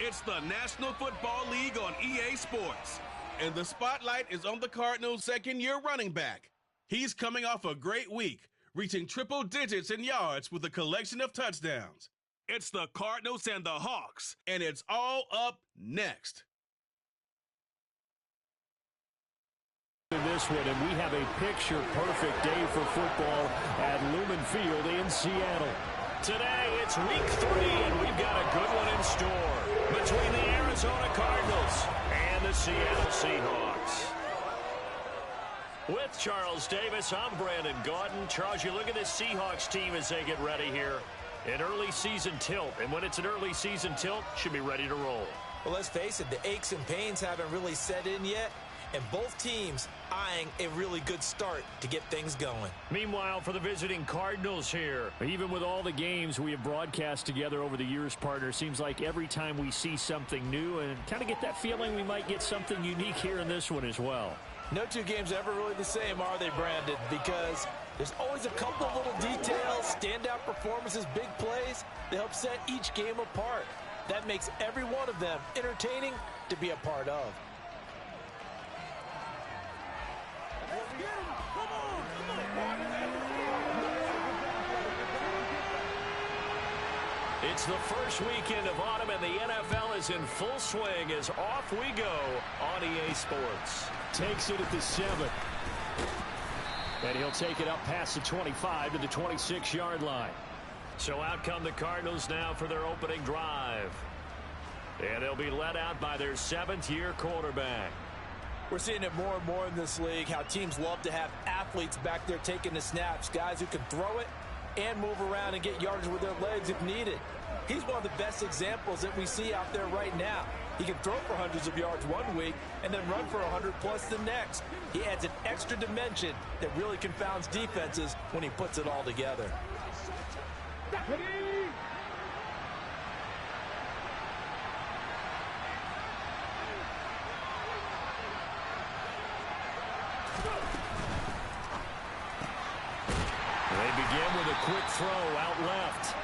It's the National Football League on EA Sports. And the spotlight is on the Cardinals' second-year running back. He's coming off a great week, reaching triple digits in yards with a collection of touchdowns. It's the Cardinals and the Hawks, and it's all up next. This one, and we have a picture-perfect day for football at Lumen Field in Seattle. Today, it's week 3, and we've got a good one in store between the Arizona Cardinals and the Seattle Seahawks. With Charles Davis, I'm Brandon Gaudin. Charles, you look at this Seahawks team as they get ready here. An early season tilt, and when it's an early season tilt, should be ready to roll. Well, let's face it, the aches and pains haven't really set in yet, and both teams eyeing a really good start to get things going. Meanwhile, for the visiting Cardinals here, even with all the games we have broadcast together over the years, partner, seems like every time we see something new and kind of get that feeling we might get something unique here in this one as well. No two games are ever really the same, are they, Brandon? Because there's always a couple of little details, standout performances, big plays that help set each game apart. That makes every one of them entertaining to be a part of. It's the first weekend of autumn, and the NFL is in full swing as off we go on EA Sports. Takes it at the 7. And he'll take it up past the 25 to the 26-yard line. So out come the Cardinals now for their opening drive. And they'll be led out by their 7th-year quarterback. We're seeing it more and more in this league, how teams love to have athletes back there taking the snaps, guys who can throw it and move around and get yardage with their legs if needed. He's one of the best examples that we see out there right now. He can throw for hundreds of yards one week and then run for 100+ the next. He adds an extra dimension that really confounds defenses when he puts it all together. They begin with a quick throw out left.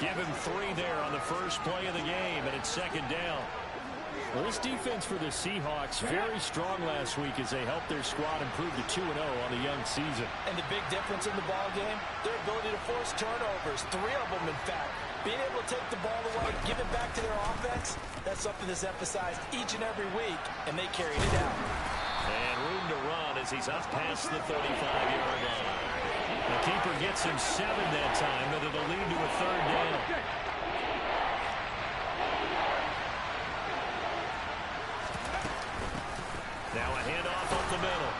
Give him 3 there on the first play of the game, and it's 2nd down. Well, this defense for the Seahawks, very strong last week as they helped their squad improve to 2-0 on the young season. And the big difference in the ball game, their ability to force turnovers, 3 of them in fact. Being able to take the ball away, give it back to their offense, that's something that's emphasized each and every week, and they carried it out. And room to run as he's up past the 35-yard line. The keeper gets him 7 that time, but it'll lead to a 3rd down. Now a handoff up the middle.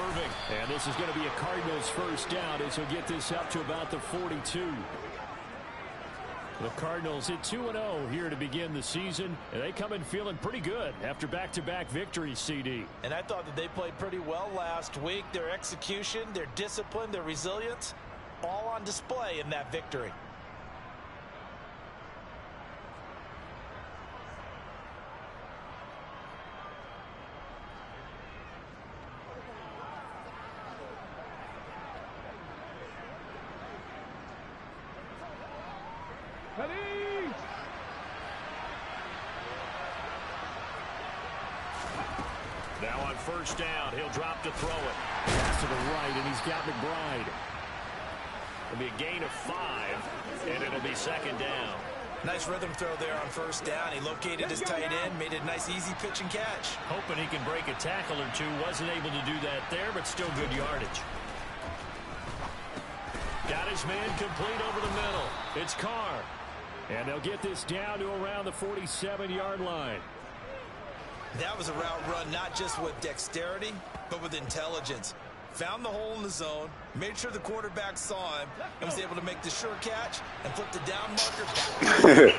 Irving. And this is going to be a Cardinals 1st down as he'll get this up to about the 42. The Cardinals at 2-0 here to begin the season. And they come in feeling pretty good after back-to-back victories, CD. And I thought that they played pretty well last week. Their execution, their discipline, their resilience, all on display in that victory. Now on 1st down, he'll drop to throw it. Pass to the right, and he's got McBride. It'll be a gain of 5, and it'll be 2nd down. Nice rhythm throw there on 1st down. He located his tight end, made a nice easy pitch and catch. Hoping he can break a tackle or two. Wasn't able to do that there, but still good yardage. Got his man complete over the middle. It's Carr. And they'll get this down to around the 47-yard line. That was a route run not just with dexterity, but with intelligence. Found the hole in the zone, made sure the quarterback saw him, and was able to make the sure catch and flip the down marker back.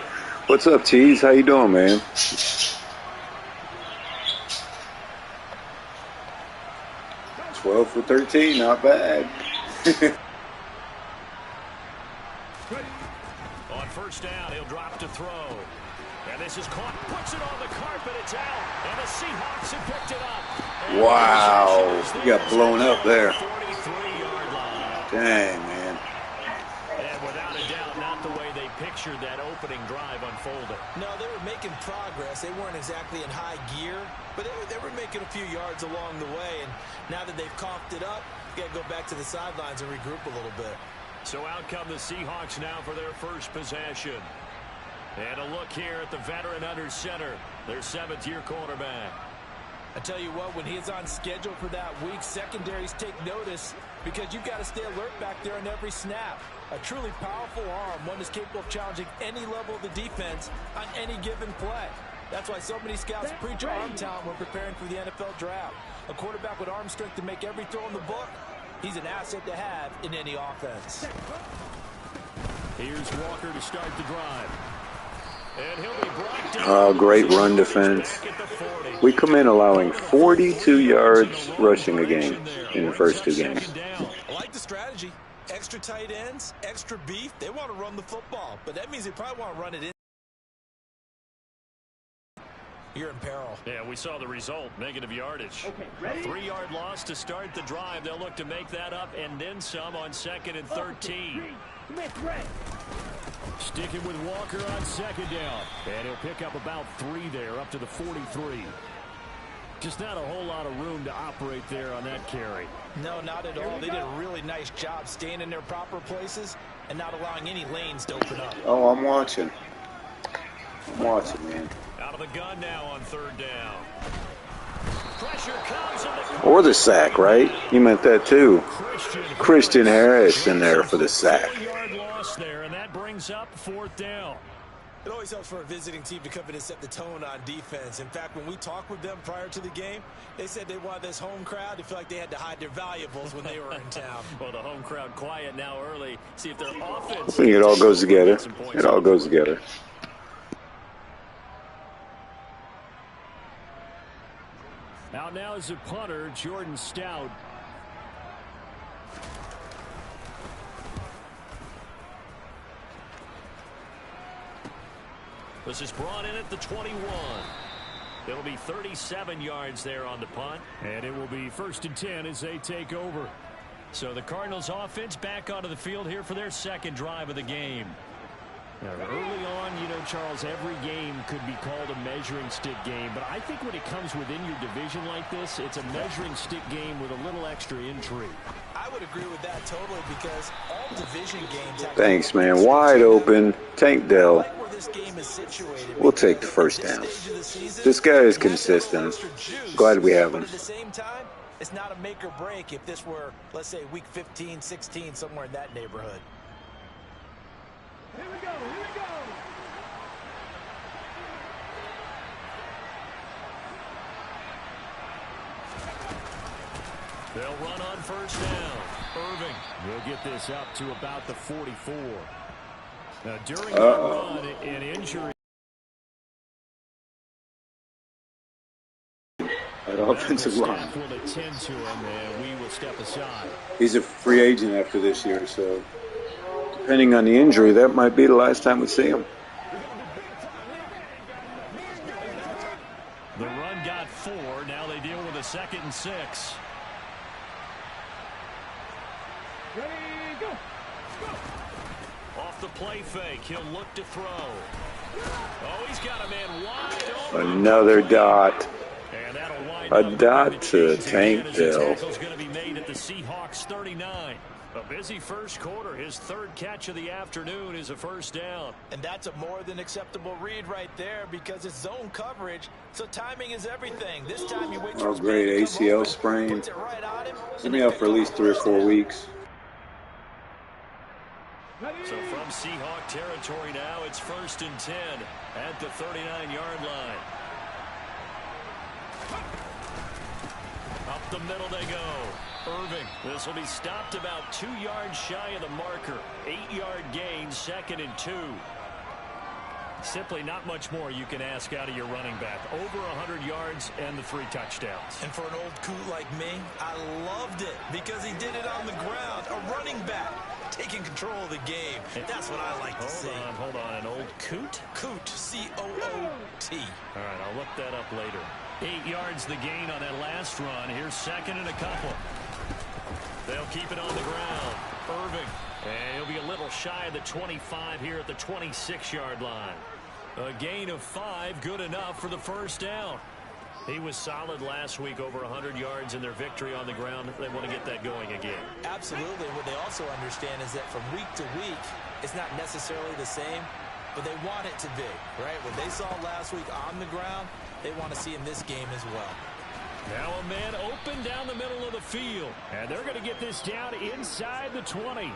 What's up, Tease? How you doing, man? 12 for 13, not bad. On 1st down, he'll drop to throw. And this is caught, puts it on the carpet, it's out, and the Seahawks have picked it up. And wow, he got blown up there. 43-yard line. Dang, man. And without a doubt, not the way they pictured that opening drive unfolded. No, they were making progress. They weren't exactly in high gear, but they were making a few yards along the way. And now that they've coughed it up, you got to go back to the sidelines and regroup a little bit. So out come the Seahawks now for their first possession. And a look here at the veteran under center, their 7th-year quarterback. I tell you what, when he's on schedule for that week, secondaries take notice because you've got to stay alert back there on every snap. A truly powerful arm, one that's capable of challenging any level of the defense on any given play. That's why so many scouts preach arm talent when preparing for the NFL draft. A quarterback with arm strength to make every throw in the book, he's an asset to have in any offense. Here's Walker to start the drive. And he'll be brought down. Oh, great run defense. We come in allowing 42 yards rushing a game in the first 2 games. I like the strategy. Extra tight ends, extra beef. They want to run the football, but that means they probably want to run it in. You're in peril. Yeah, we saw the result, negative yardage. Okay, a 3-yard loss to start the drive. They'll look to make that up and then some on 2nd and 13. Sticking with Walker on 2nd down. And he'll pick up about 3 there, up to the 43. Just not a whole lot of room to operate there on that carry. No, not at all. They did a really nice job staying in their proper places and not allowing any lanes to open up. Oh, I'm watching. I'm watching, man. Out of the gun now on 3rd down. Pressure comes in the Or the sack, right? You meant that too. Christian Harris in there for the sack. 4-yard loss there, and that brings up 4th down. It always helps for a visiting team to come in and set the tone on defense. In fact, when we talked with them prior to the game, they said they wanted this home crowd to feel like they had to hide their valuables when they were in town. Well, the home crowd quiet now early. See if their offense... I think it all goes together. It all goes together. Out now is the punter, Jordan Stout. This is brought in at the 21. It'll be 37 yards there on the punt. And it will be 1st and 10 as they take over. So the Cardinals offense back onto the field here for their 2nd drive of the game. Now, early on, you know, Charles, every game could be called a measuring stick game. But I think when it comes within your division like this, it's a measuring stick game with a little extra intrigue. I would agree with that totally because all division games have... Thanks, man. Wide open. Tank Dell. We'll take the 1st down. This guy is consistent. Glad we have him. At the same time, it's not a make or break if this were, let's say, week 15, 16, somewhere in that neighborhood. Here we go, here we go. They'll run on 1st down. Irving will get this up to about the 44. Now, during that run, an injury. That offensive line. Will attend to him, and we will step aside. He's a free agent after this year, so depending on the injury, that might be the last time we see him. The run got 4. Now they deal with a 2nd and 6. Ready, go. Off the play fake, he'll look to throw. Oh, he's got a man wide open. Another dot. And that'll wind A up dot to Tank Dell. Tackle's going to be made at the Seahawks 39. A busy first quarter. His 3rd catch of the afternoon is a 1st down. And that's a more than acceptable read right there because it's zone coverage, so timing is everything. This time you wait for his great man to come ACL open, sprain. puts it right on him, He's been out for at least 3 or 4 weeks. So from Seahawk territory now, it's 1st and 10 at the 39-yard line. Up the middle they go. Irving. This will be stopped about 2 yards shy of the marker. 8-yard gain, 2nd and 2. Simply not much more you can ask out of your running back. Over 100 yards and the 3 touchdowns. And for an old coot like me, I loved it because he did it on the ground. A running back taking control of the game. That's what I like to see. Hold on. An old coot? Coot. C-O-O-T. All right, I'll look that up later. 8 yards the gain on that last run. Here's 2nd and a couple. They'll keep it on the ground. Irving. And he'll be a little shy of the 25 here at the 26-yard line. A gain of 5, good enough for the first down. He was solid last week, over 100 yards in their victory on the ground. They want to get that going again. Absolutely. What they also understand is that from week to week, it's not necessarily the same, but they want it to be, right? What they saw last week on the ground, they want to see in this game as well. Now a man open down the middle of the field. And they're going to get this down inside the 20.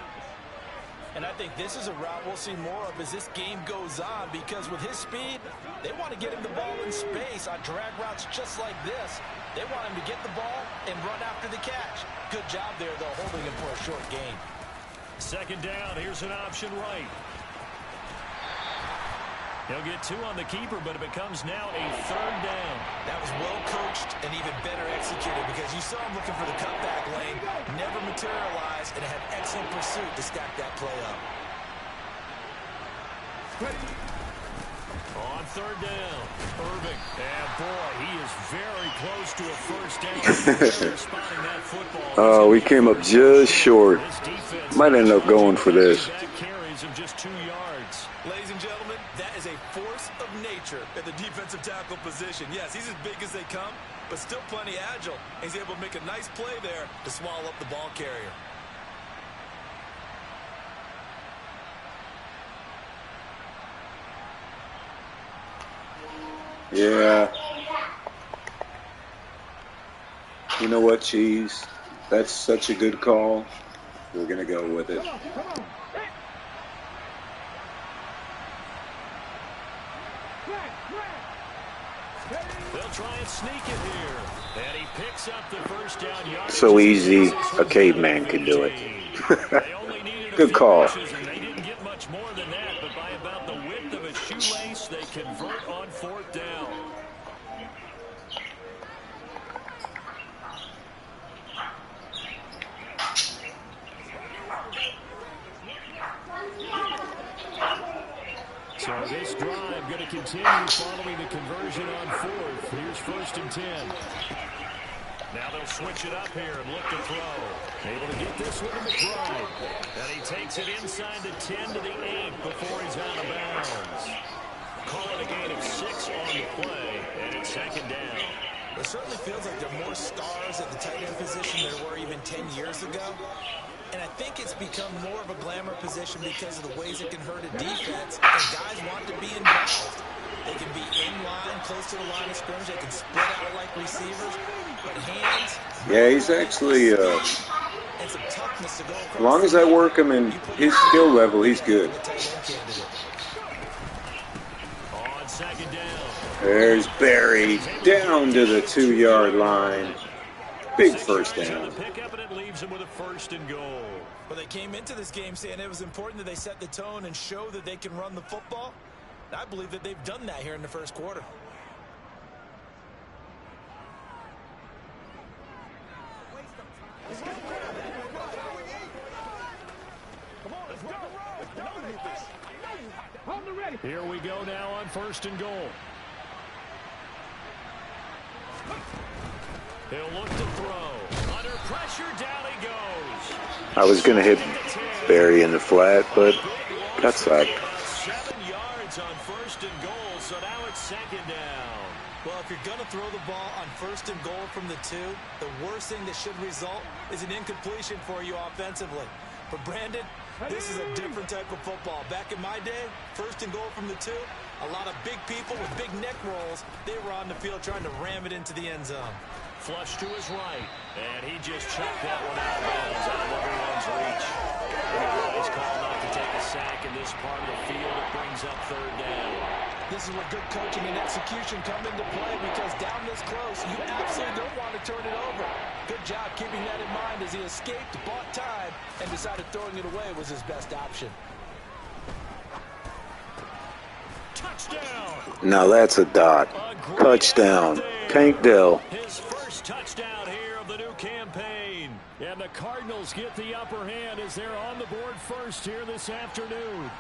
And I think this is a route we'll see more of as this game goes on, because with his speed, they want to get him the ball in space on drag routes just like this. They want him to get the ball and run after the catch. Good job there, though, holding him for a short gain. Second down, here's an option right. He'll get 2 on the keeper, but it becomes now a third down. That was well coached and even better executed, because you saw him looking for the cutback lane, never materialized, and had excellent pursuit to stack that play up. On third down, Irving. And boy, he is very close to a first down. Spotting that football. Oh, we came up just short. Might end up going for this. Carries of just 2 yards. Ladies and gentlemen, that is a force of nature at the defensive tackle position. Yes, he's as big as they come, but still plenty agile. He's able to make a nice play there to swallow up the ball carrier. Yeah. You know what, Cheese? That's such a good call. We're going to go with it. They'll try and sneak it here. And he picks up the first down yard. So easy, a caveman could do it. Good call. They didn't get much more than that, but by about the width of a shoelace, they convert on fourth down. So this drive going to continue following the conversion on fourth. Here's 1st and 10. Now they'll switch it up here and look to throw. Able to get this one to McBride. And he takes it inside the 10 to the 8 before he's out of bounds. Call it a gain of 6 on the play, and it's second down. It certainly feels like there are more stars at the tight end position than there were even 10 years ago. And I think it's become more of a glamour position because of the ways it can hurt a defense. And guys want to be involved. They can be in line, close to the line of scrimmage. They can split out like receivers. But hands... Yeah, he's actually... and some toughness to go across. As long as I work him in his skill level, he's good. On second down. There's Barry down to the 2-yard line. Big first down. Leaves him with a 1st and goal. Well, they came into this game saying it was important that they set the tone and show that they can run the football. I believe that they've done that here in the first quarter. Here we go now on 1st and goal. He'll look to throw. Under pressure, down he goes. I was going to hit Barry in the flat, but got sacked. 7 yards on 1st and goal, so now it's second down. Well, if you're going to throw the ball on 1st and goal from the 2, the worst thing that should result is an incompletion for you offensively. For Brandon, this is a different type of football. Back in my day, 1st and goal from the 2, a lot of big people with big neck rolls, they were on the field trying to ram it into the end zone. Flush to his right, and he just chucked that one out of bounds out of everyone's reach. He's called up to take a sack in this part of the field. It brings up 3rd down. This is where good coaching and execution come into play, because down this close, you absolutely don't want to turn it over. Good job keeping that in mind as he escaped, bought time, and decided throwing it away was his best option. Touchdown! Now that's a dot. Touchdown. Tank Dell. His first touchdown here of the new campaign. And the Cardinals get the upper hand as they're on the board first here this afternoon.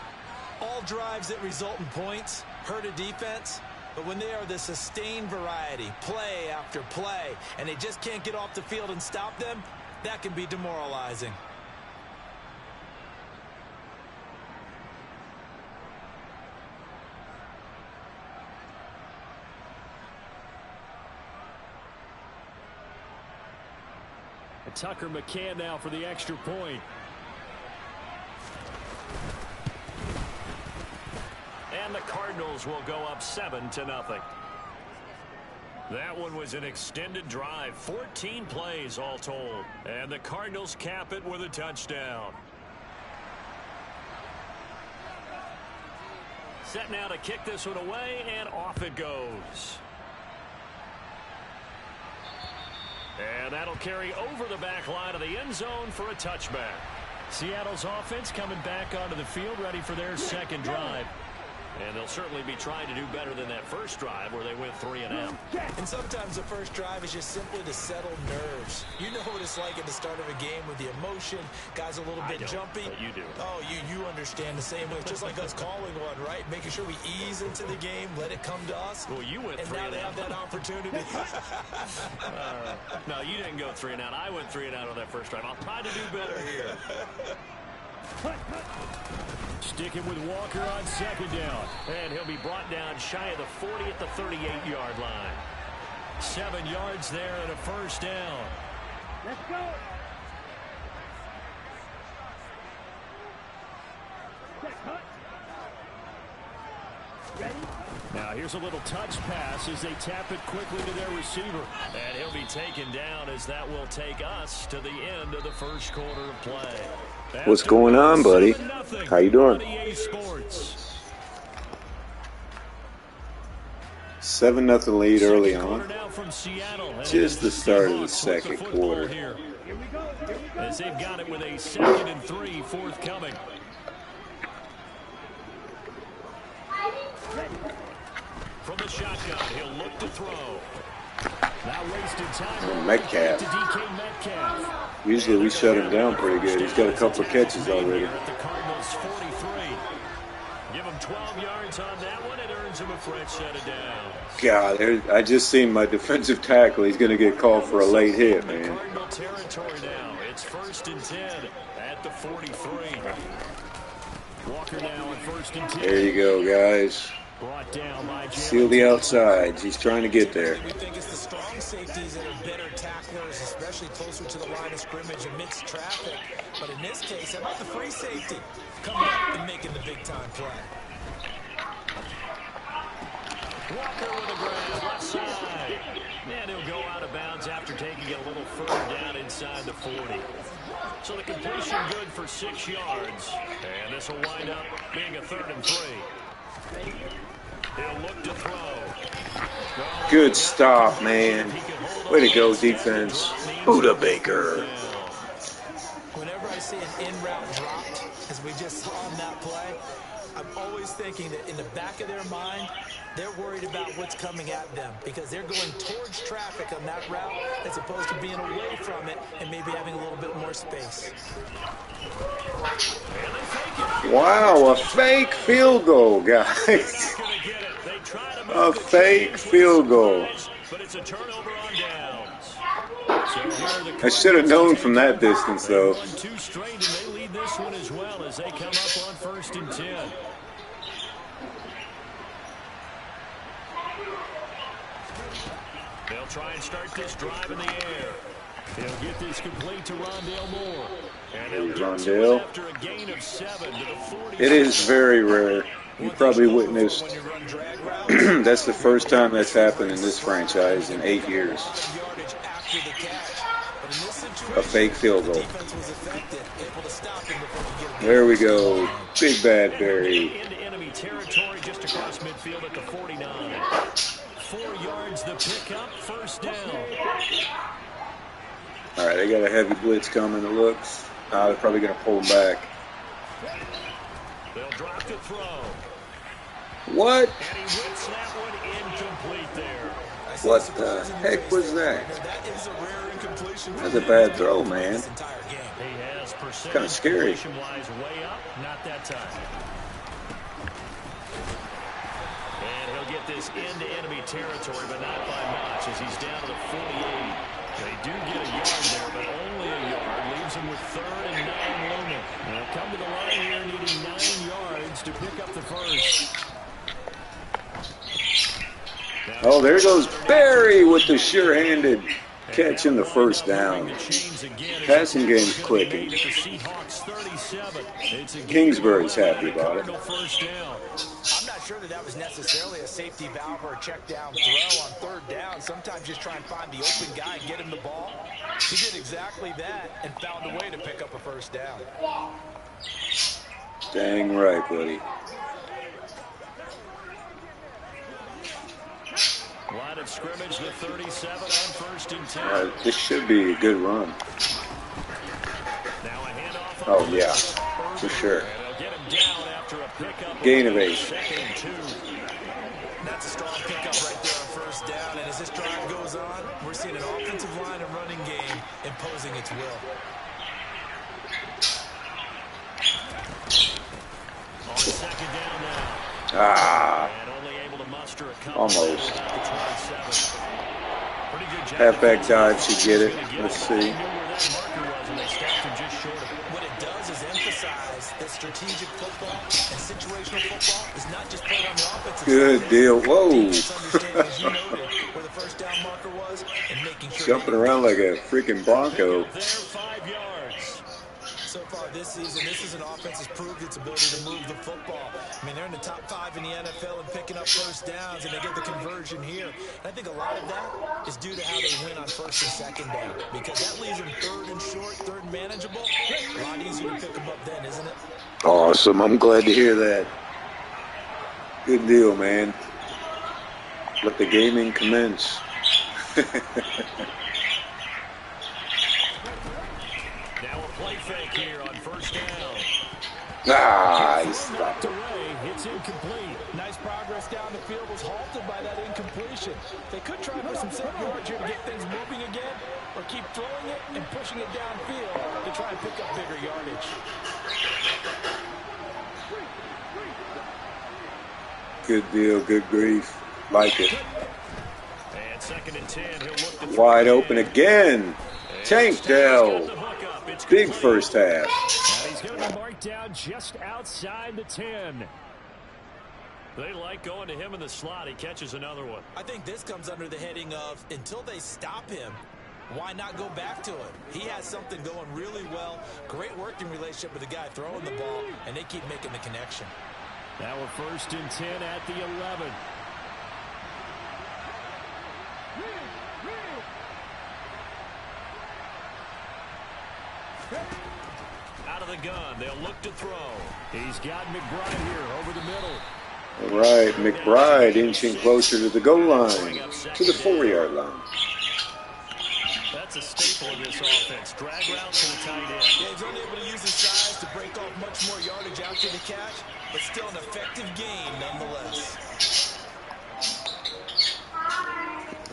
All drives that result in points hurt a defense, but when they are the sustained variety, play after play, and they just can't get off the field and stop them, that can be demoralizing. Tucker McCann now for the extra point. And the Cardinals will go up 7-0. That one was an extended drive, 14 plays all told. And the Cardinals cap it with a touchdown. Set now to kick this one away, and off it goes. And that'll carry over the back line of the end zone for a touchback. Seattle's offense coming back onto the field, ready for their second drive. And they'll certainly be trying to do better than that first drive where they went 3 and out. And sometimes the first drive is just simply to settle nerves. You know what it's like at the start of a game with the emotion. Guys a little bit jumpy. But you do. Oh, you understand the same way. It's just like us calling one, right? Making sure we ease into the game, let it come to us. Well, you went and 3 now and they out. have that opportunity. No, you didn't go 3 and out. I went 3 and out on that first drive. I'll try to do better here. Sticking with Walker on second down. And he'll be brought down shy of the 40 at the 38-yard line. 7 yards there and a first down. Let's go. Set, cut. Ready? Now here's a little touch pass as they tap it quickly to their receiver. And he'll be taken down as that will take us to the end of the first quarter of play. What's going on, buddy? How you doing? 7-0 lead early on. Just the start of the second quarter. Here we go. As they've got it with a 2nd and 3 forthcoming. From the shotgun, he'll look to throw. Now wasted time. Metcalf. To DK Metcalf. Usually we shut him down pretty good. He's got a couple of catches already. At the Cardinals 43. Give him 12 yards on that one. It earns him a fresh set of downs. God, I just seen my defensive tackle. He's going to get called for a late hit, man. Cardinal territory now. It's 1st and 10 at the 43. Walker now on 1st and 10. There you go, guys. Brought down by Seal the outsides. He's trying to get there. We think it's the strong safeties that are better tacklers, especially closer to the line of scrimmage amidst traffic. But in this case, how about the free safety coming up and making the big-time play? Walker with a grab left side. And he'll go out of bounds after taking it a little further down inside the 40. So the completion good for 6 yards. And this will wind up being a 3rd and 3. He'll look to throw. Good stop, man. Way to go, defense. Buda Baker. Whenever I see an in-route dropped, as we just saw on that play, I'm always thinking that in the back of their mind, they're worried about what's coming at them because they're going towards traffic on that route as opposed to being away from it and maybe having a little bit more space. Wow, a fake field goal, guys. A fake field goal. I should have known from that distance, though. 2 straight, and they lead this one as well as they come up on 1st and 10. They'll try and start this drive in the air. He'll get this complete to Rondale Moore. And he'll get to it after a gain of 7 to the 40. It is very rare. You probably witnessed. That's the first time that's happened in this franchise in 8 years. A fake field goal. There we go. Big Bad Barry. Into enemy territory just across midfield at the 49. 4 yards the pickup, 1st down. All right, they got a heavy blitz coming, it looks. They're probably going to pull him back. They'll drop to throw. What? And he whips that one incomplete there. What the heck was that? That's a bad throw, man. He has Kind of scary. completion-wise way up, not that time. And he'll get this into enemy territory, but not by much as he's down to the 48. They do get a yard there, but only a Johnson with 3rd and 9 looming. They'll come to the line here needing 9 yards to pick up the first. Oh, there goes Barry with the sure-handed catch in the first down. Passing game's clicking. Kingsbury's happy about it. I'm not sure that was necessarily a safety valve or a check down throw on 3rd down. Sometimes just try and find the open guy and get him the ball. He did exactly that and found a way to pick up a first down. Dang right, buddy. Line of scrimmage, the 37 on 1st and 10. This should be a good run. Now a handoff. Oh, yeah, for sure. Gain of 8. That's a strong pickup right there on 1st down. And as this drive goes on, we're seeing an offensive line and running game imposing its will. On 2nd down now. Ah. Almost. Halfback dive should get it. Let's see. What it does is emphasize that strategic football and situational football is not just played on the offensive side. Good deal. Whoa. Jumping around like a freaking Bronco. So far this season, this is an offense that's proved its ability to move the football. I mean, they're in the top 5 in the NFL and picking up first downs, and they get the conversion here. And I think a lot of that is due to how they win on 1st and 2nd down, because that leaves them 3rd and short, 3rd and manageable. A lot easier to pick them up then, isn't it? Awesome. I'm glad to hear that. Good deal, man. Let the gaming commence. Now a play fake here on 1st down. Ah, he stopped it. It's incomplete. Nice progress down the field was halted by that incompletion. They could try for some safe yards here to get things moving again, or keep throwing it and pushing it downfield to try and pick up bigger yardage. Good deal, good grief. Like it. And 2nd and 10, he'll look to Wide open again. Tank Dell. Big first half. And he's going to be marked down just outside the 10. They like going to him in the slot. He catches another one. I think this comes under the heading of, until they stop him, why not go back to it? He has something going really well. Great working relationship with the guy throwing the ball, and they keep making the connection. Now a 1st and 10 at the 11. Out of the gun, they'll look to throw. He's got McBride here over the middle. All right, McBride inching closer to the goal line, to the 4-yard line. That's a staple of this offense. Drag routes to the tight end. Yeah, he's only able to use his size to break off much more yardage after the catch, but still an effective gain nonetheless.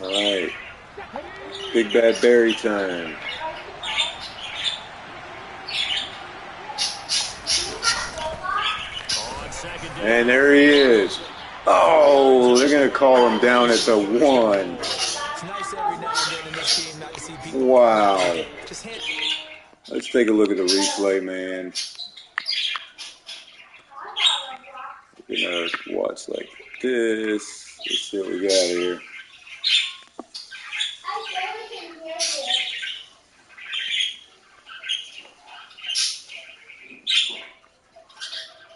All right, Big Bad Barry time. And there he is. Oh, they're going to call him down at the 1. It's nice every now and then in this game not to see people. Wow. Let's take a look at the replay, man. We're going to watch like this. Let's see what we got here.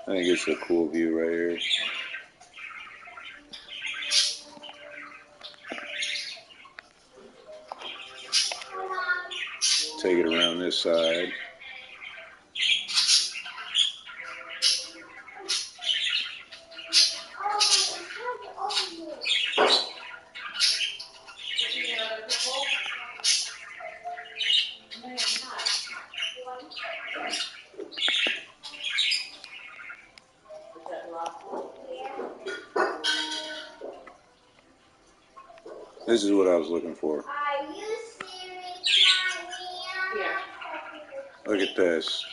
I think it's a cool view right here. Take it around this side. This is what I was looking for. Are you serious, Look at this.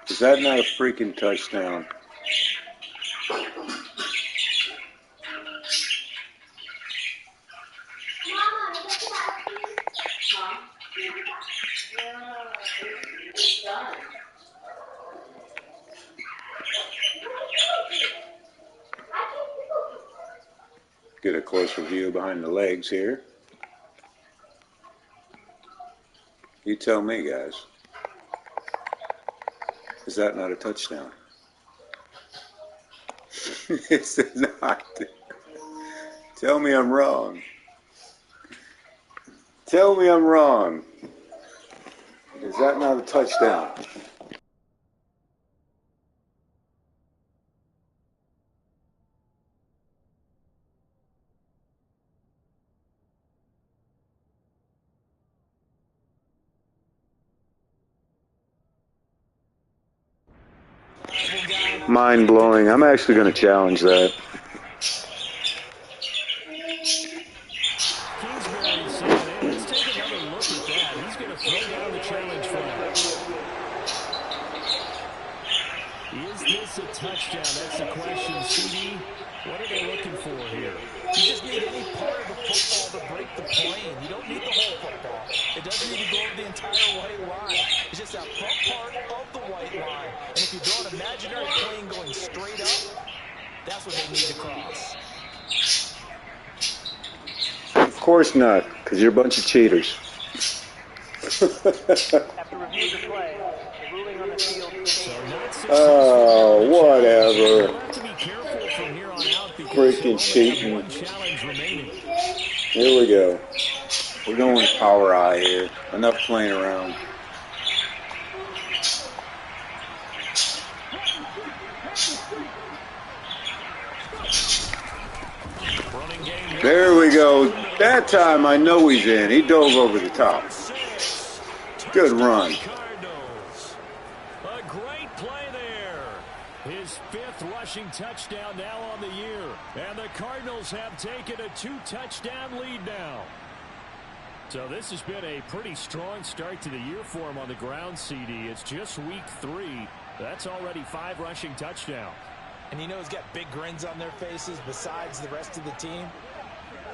Is that not a freaking touchdown? Mama, closer view behind the legs here. You tell me, guys. Is that not a touchdown? Is it not? Tell me I'm wrong. Tell me I'm wrong. Is that not a touchdown? Mind blowing. I'm actually going to challenge that. Kingsbury saying, hey, let's take another look at that. He's going to throw down the challenge flag. Is this a touchdown? That's the question, CD. What are they looking for here? You just need any part of the football to break the plane. You don't need the whole football. It doesn't need to go over the entire white line. It's just that front part of the white line. And if you draw an imaginary plane going straight up, that's what they need to cross. Of course not, because you're a bunch of cheaters. After review of the play, the ruling on the field. Oh, whatever. We'll have to be careful from here on out because Freaking cheating. Here we go. We're going power eye here. Enough playing around. There we go. That time I know he's in. He dove over the top. Good run. A great play there. His 5th rushing touchdown now on the year. And the Cardinals have taken a 2-touchdown lead now. So this has been a pretty strong start to the year for him on the ground, CD. It's just week 3. That's already 5 rushing touchdowns. And you know he's got big grins on their faces besides the rest of the team.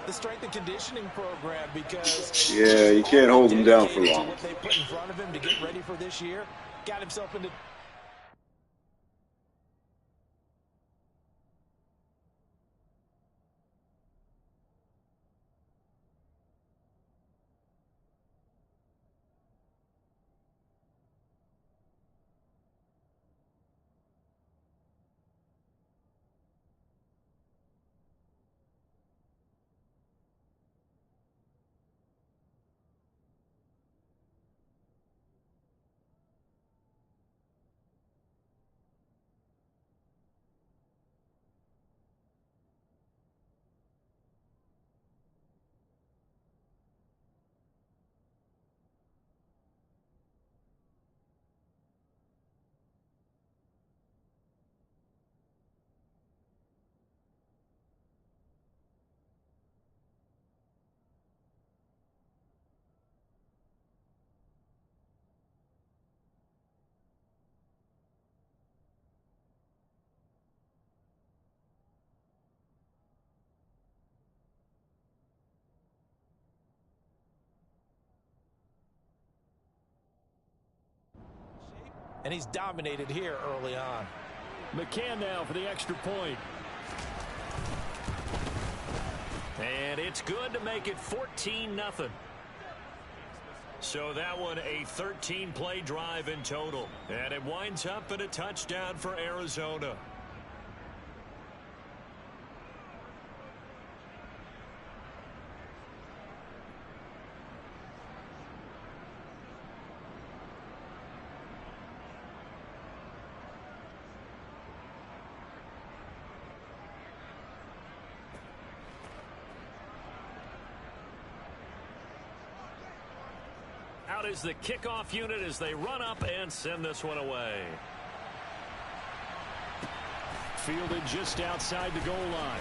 The strength and conditioning program, because yeah, you can't hold him down for long. What they put in front of him to get ready for this year, got himself into. And he's dominated here early on. McCann now for the extra point. And it's good to make it 14-0. So that one a 13-play drive in total. And it winds up in a touchdown for Arizona. Out is the kickoff unit as they run up and send this one away. Fielded just outside the goal line.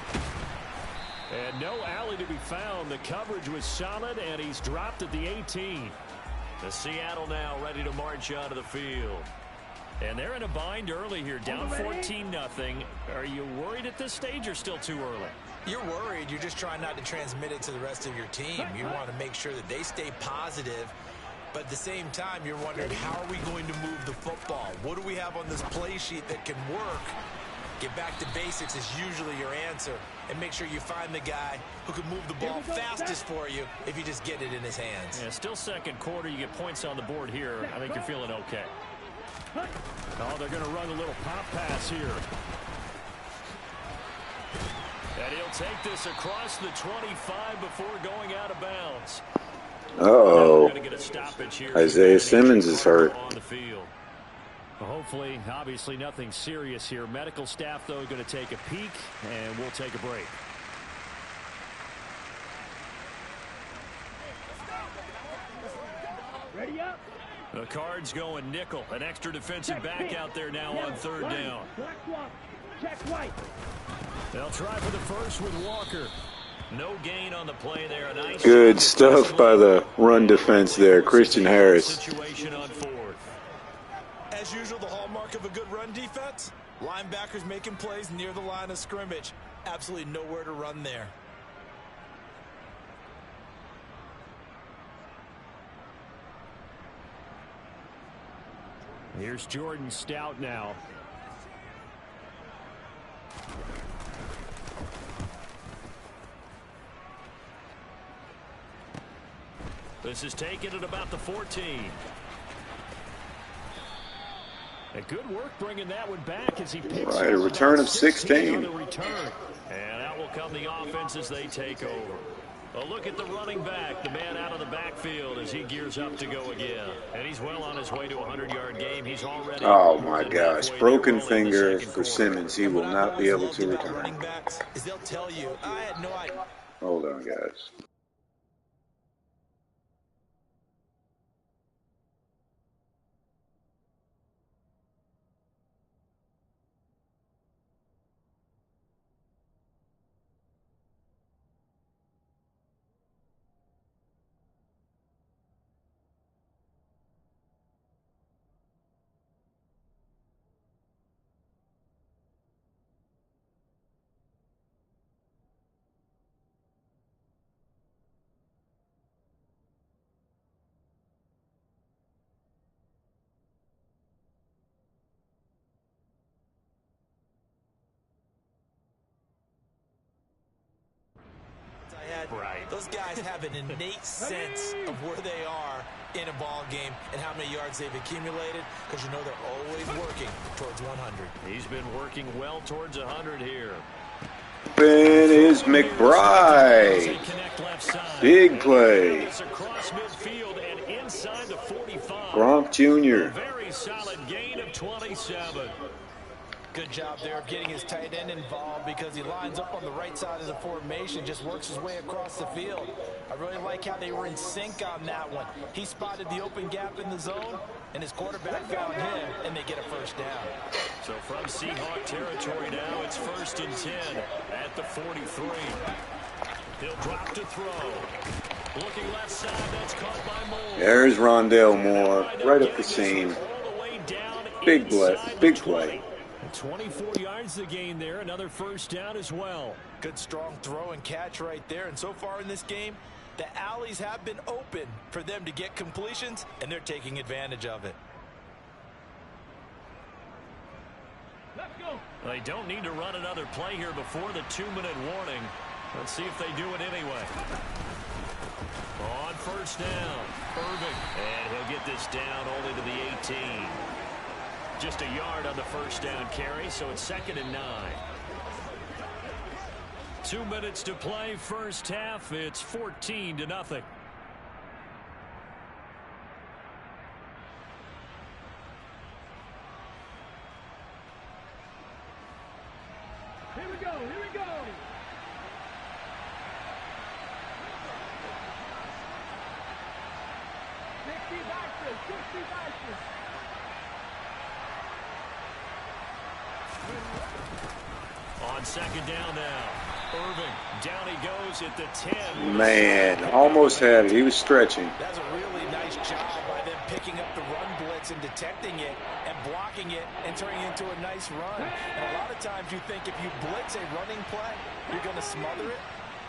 And no alley to be found. The coverage was solid, and he's dropped at the 18. The Seattle now ready to march out of the field. And they're in a bind early here, down 14-0. Are you worried at this stage or still too early? You're worried. You're just trying not to transmit it to the rest of your team. You want to make sure that they stay positive. But at the same time, you're wondering, how are we going to move the football? What do we have on this play sheet that can work? Get back to basics is usually your answer. And make sure you find the guy who can move the ball fastest for you if you just get it in his hands. Yeah, still second quarter. You get points on the board here. I think you're feeling okay. Oh, they're going to run a little pop pass here. And he'll take this across the 25 before going out of bounds. Uh-oh. Isaiah Simmons is hurt. On the field. Well, hopefully, obviously nothing serious here. Medical staff, though, going to take a peek, and we'll take a break. Ready up. The Cards going nickel. An extra defensive back out there now on third down. Check right. They'll try for the first with Walker. No gain on the play there. Nice Good stuff by the run defense there, Christian Harris. Situation on fourth. As usual, the hallmark of a good run defense, linebackers making plays near the line of scrimmage. Absolutely nowhere to run there. Here's Jordan Stout now. This is taken at about the 14. A good work bringing that one back as he picks Right, a return of 16. On the return. And out will come the offense as they take over. A look at the running back, the man out of the backfield as he gears up to go again. And he's well on his way to a 100-yard game. He's already... Oh, my gosh. Broken finger for Simmons. He will not be able to return. They'll tell you, I had no idea. Hold on, guys. Right. Those guys have an innate sense of where they are in a ball game and how many yards they've accumulated, because you know they're always working towards 100. He's been working well towards 100 here. Open is McBride. Big play. Across midfield and inside the 45. Gronk Jr. Very solid gain of 27. Good job there of getting his tight end involved, because he lines up on the right side of the formation, just works his way across the field. I really like how they were in sync on that one. He spotted the open gap in the zone, and his quarterback found him, and they get a first down. So from Seahawk territory now, it's 1st and 10 at the 43. He'll drop to throw. Looking left side, that's caught by Moore. There's Rondale Moore, right up the seam. Big play. 24 yards to gain there. Another first down as well. Good strong throw and catch right there. And so far in this game, the alleys have been open for them to get completions, and they're taking advantage of it. Let's go. They don't need to run another play here before the 2-minute warning. Let's see if they do it anyway. On first down, Irving. And he'll get this down only to the 18. Just a yard on the first down carry, so it's 2nd and 9. 2 minutes to play, first half. It's 14-0. Here we go. 60 boxes. On 2nd down now. Irving, down he goes at the 10. Man, almost had it. He was stretching. That's a really nice job by them picking up the run blitz and detecting it and blocking it and turning it into a nice run. And a lot of times you think if you blitz a running play, you're going to smother it.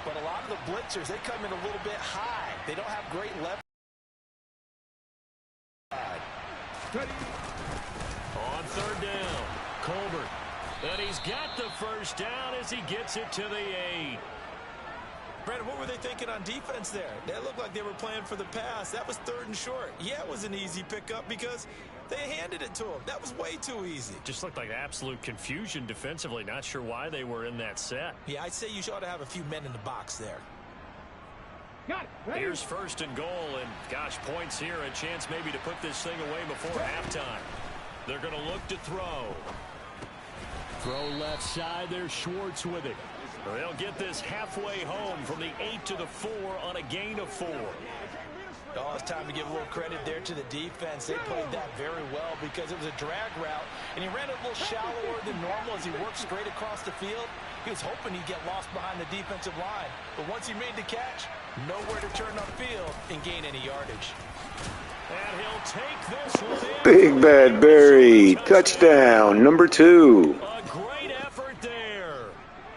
But a lot of the blitzers, they come in a little bit high. They don't have great leverage. On 3rd down, Colbert. And he's got the first down as he gets it to the 8. Brandon, what were they thinking on defense there? They looked like they were playing for the pass. That was 3rd and short. Yeah, it was an easy pickup because they handed it to him. That was way too easy. Just looked like absolute confusion defensively. Not sure why they were in that set. Yeah, I'd say you ought to have a few men in the box there. Got it. Ready? Here's 1st and goal, and gosh, points here. A chance maybe to put this thing away before halftime. They're going to look to throw. Throw left side. There's Schwartz with it. They'll get this halfway home from the 8 to the 4 on a gain of 4. Oh, it's time to give a little credit there to the defense. They played that very well because it was a drag route, and he ran it a little shallower than normal as he worked straight across the field. He was hoping he'd get lost behind the defensive line, but once he made the catch, nowhere to turn upfield and gain any yardage. And he'll take this one in. Big Bad Barry, touchdown, number 2. A great effort there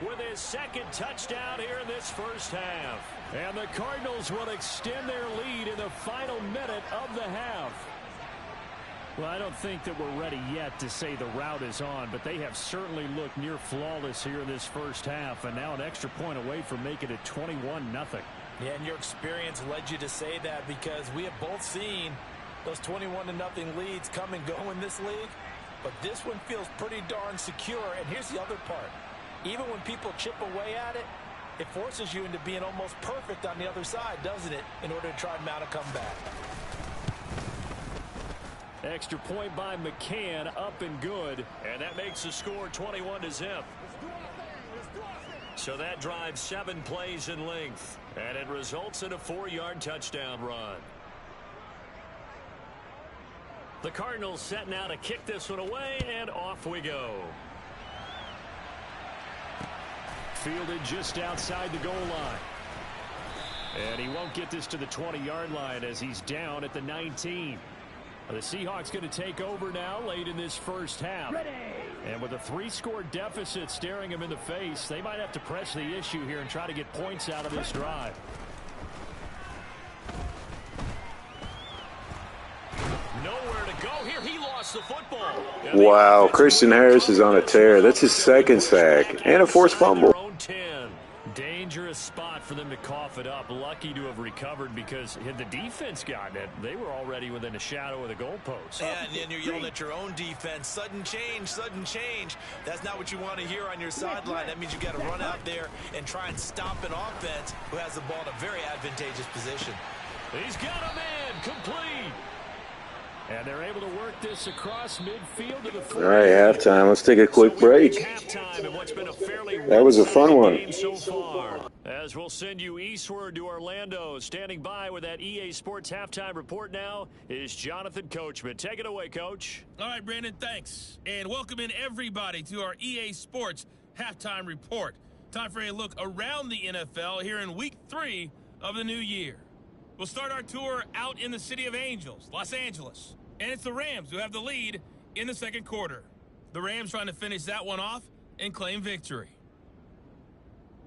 with his 2nd touchdown here in this first half. And the Cardinals will extend their lead in the final minute of the half. Well, I don't think that we're ready yet to say the route is on, but they have certainly looked near flawless here in this first half, and now an extra point away from making it 21-0. Yeah, and your experience led you to say that because we have both seen those 21-0 leads come and go in this league. But this one feels pretty darn secure. And here's the other part. Even when people chip away at it, it forces you into being almost perfect on the other side, doesn't it, in order to try and mount a comeback. Extra point by McCann, up and good. And that makes the score 21-0. So that drives 7 plays in length. And it results in a 4-yard touchdown run. The Cardinals set now to kick this one away, and off we go. Fielded just outside the goal line. And he won't get this to the 20-yard line as he's down at the 19. The Seahawks going to take over now late in this first half. Ready. And with a 3-score deficit staring him in the face, they might have to press the issue here and try to get points out of this drive. Nowhere to go here. He lost the football. Wow, Christian Harris is on a tear. That's his 2nd sack and a forced fumble. Dangerous spot for them to cough it up. Lucky to have recovered because had the defense gotten it, they were already within a shadow of the goalpost. Yeah, and then you're yelling at your own defense. Sudden change, sudden change. That's not what you want to hear on your sideline. That means you got to run out there and try and stop an offense who has the ball in a very advantageous position. He's got him in, complete. And they're able to work this across midfield to the 40. All right, halftime. Let's take a quick break. That was a fun one. So far, as we'll send you eastward to Orlando. Standing by with that EA Sports halftime report now is Jonathan Coachman. Take it away, Coach. All right, Brandon, thanks. And welcome in everybody to our EA Sports halftime report. Time for a look around the NFL here in week 3 of the new year. We'll start our tour out in the city of Angels, Los Angeles. And it's the Rams who have the lead in the second quarter. The Rams trying to finish that one off and claim victory.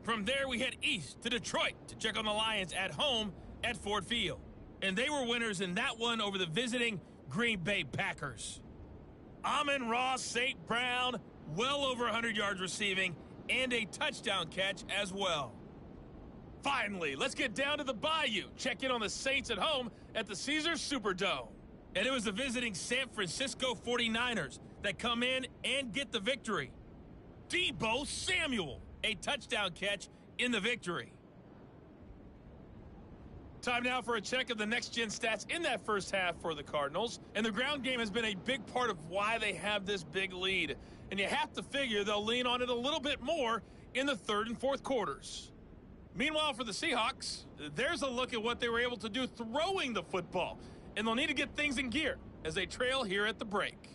From there, we head east to Detroit to check on the Lions at home at Ford Field. And they were winners in that one over the visiting Green Bay Packers. Amon-Ra St. Brown, well over 100 yards receiving, and a touchdown catch as well. Finally, let's get down to the Bayou. Check in on the Saints at home at the Caesars Superdome. And it was the visiting San Francisco 49ers that come in and get the victory. Deebo Samuel, a touchdown catch in the victory. Time now for a check of the next-gen stats in that first half for the Cardinals. And the ground game has been a big part of why they have this big lead. And you have to figure they'll lean on it a little bit more in the third and fourth quarters. Meanwhile, for the Seahawks, there's a look at what they were able to do throwing the football. And they'll need to get things in gear as they trail here at the break.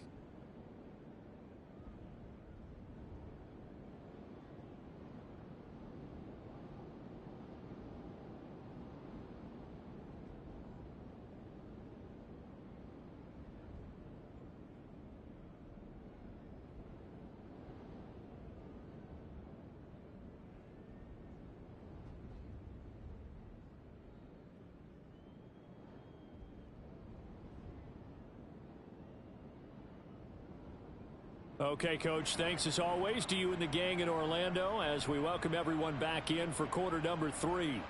Okay, Coach, thanks as always to you and the gang in Orlando as we welcome everyone back in for quarter number 3.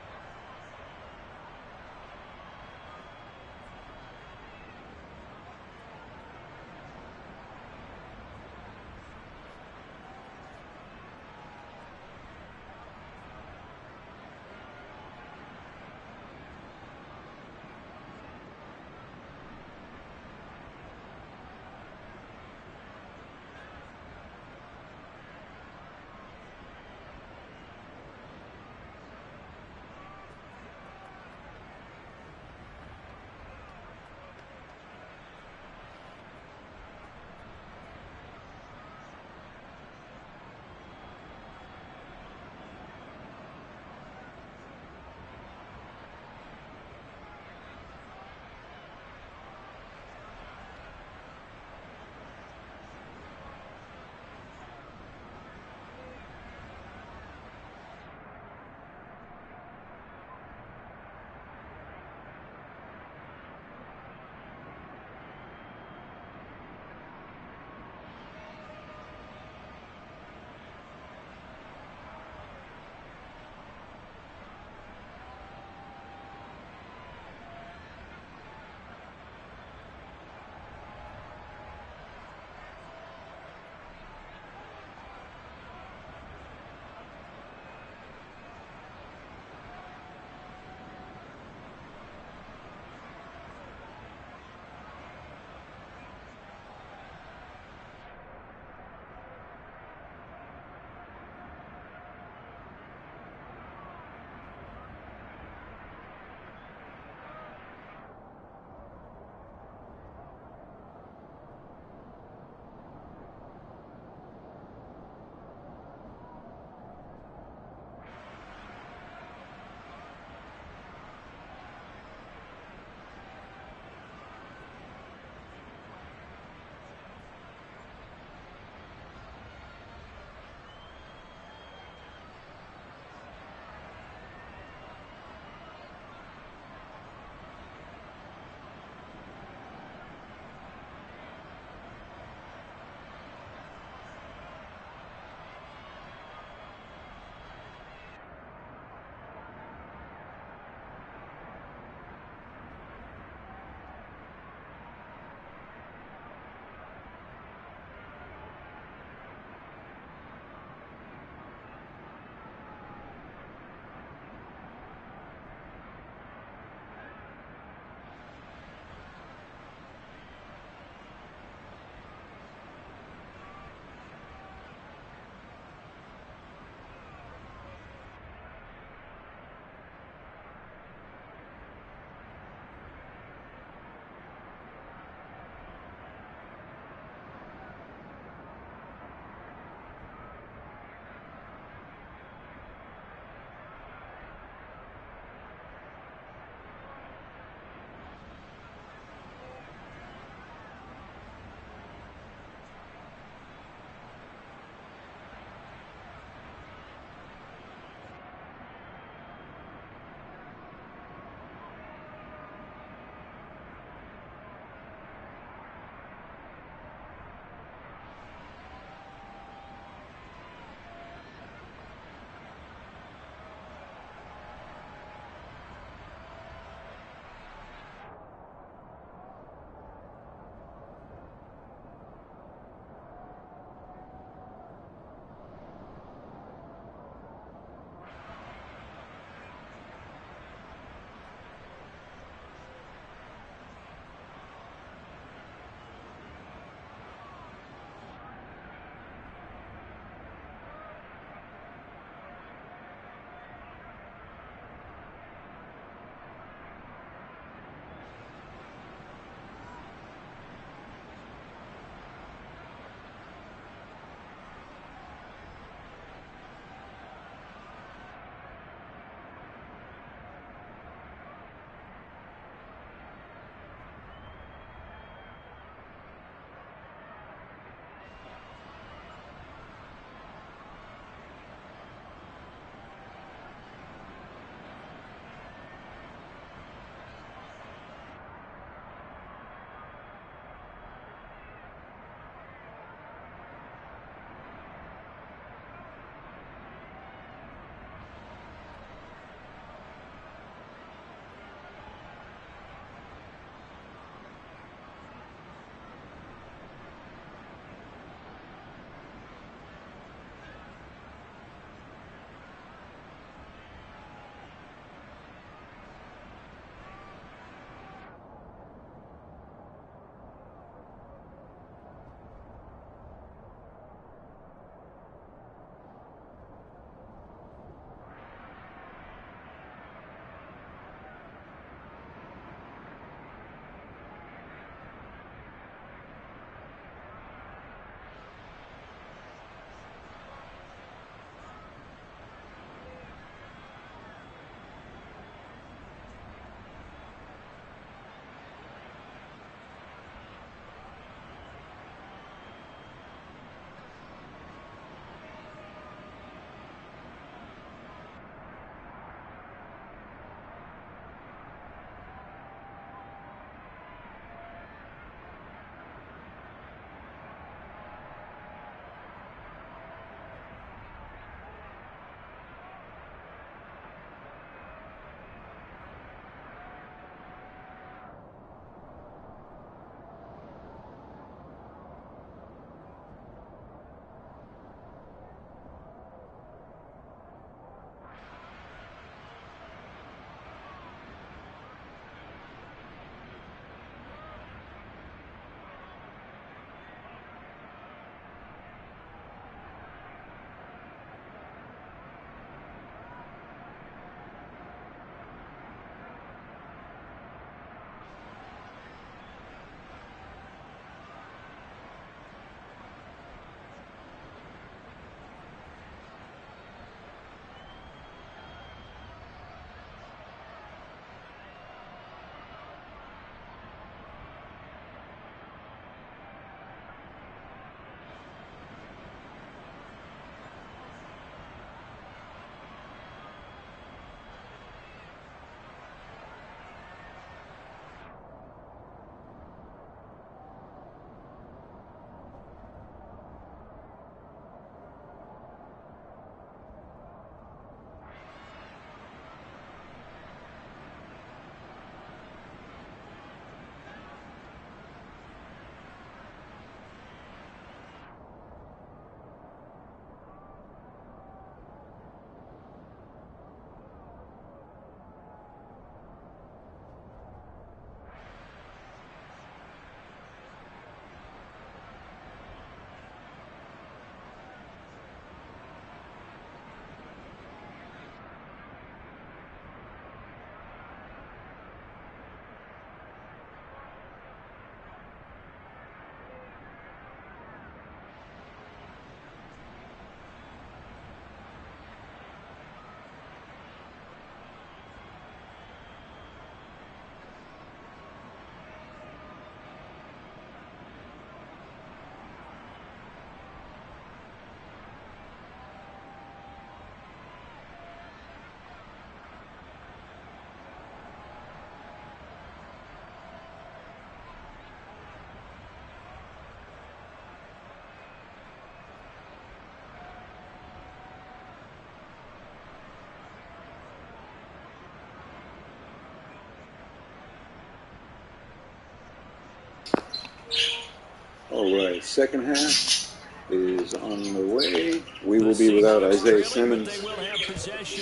Alright, second half is on the way. We will be without Isaiah Simmons.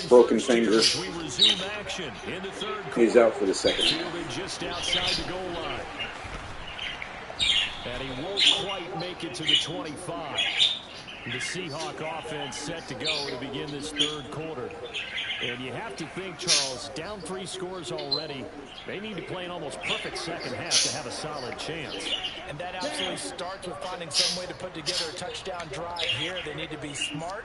Broken finger. He's out for the second half. Just outside the goal line. And he won't quite make it to the 25. The Seahawk offense set to go to begin this third quarter. And you have to think, Charles, down 3 scores already. They need to play an almost perfect second half to have a solid chance. And that absolutely starts with finding some way to put together a touchdown drive here. They need to be smart,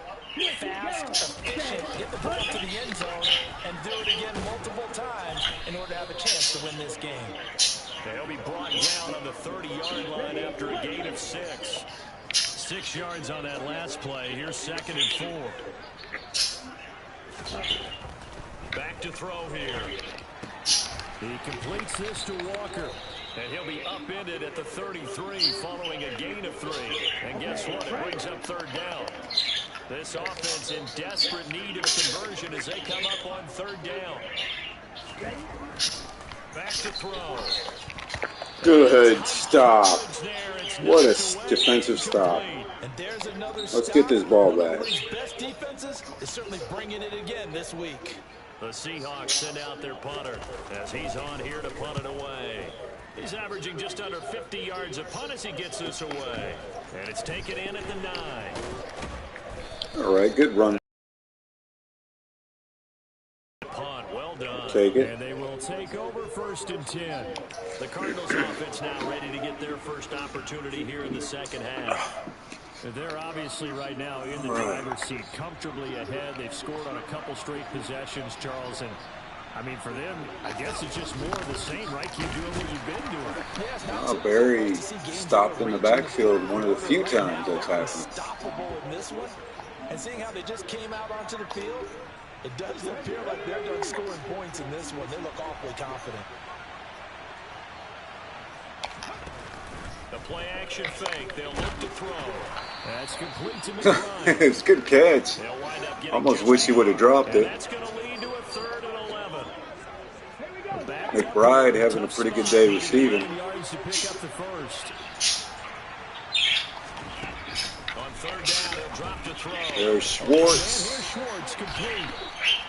fast, efficient, get the ball to the end zone, and do it again multiple times in order to have a chance to win this game. They'll be brought down on the 30-yard line after a gain of 6. 6 yards on that last play. Here's 2nd and 4. Back to throw here. He completes this to Walker. And he'll be upended at the 33 following a gain of 3. And guess what? It brings up 3rd down. This offense in desperate need of a conversion as they come up on 3rd down. Back to throw. Good stop. What a defensive stop. Let's get this ball back. Best defenses is certainly bringing it again this week. The Seahawks send out their punter as he's on here to punt it away. He's averaging just under 50 yards a punt as he gets this away. And it's taken in at the 9. All right, good run. Punt, well done. Take it. And they will take over 1st and 10. The Cardinals offense now ready to get their first opportunity here in the second half. They're obviously right now in the driver's seat, comfortably ahead. They've scored on a couple straight possessions, Charles. And, I mean, for them, I guess it's just more of the same, right? Keep doing what you've been doing. Barry stopped in the backfield one of the few times that's happened. Unstoppable in this one. And seeing how they just came out onto the field, it does appear like they're done scoring points in this one. They look awfully confident. The play action fake. They'll look to throw. That's complete to McBride. It's a good catch. Almost wish he would have dropped it. That's going to lead to a 3rd and 11. McBride having a pretty good day receiving. Yards to pick up the first. On 3rd down, he'll drop to throw. There's Schwartz. And here's Schwartz complete.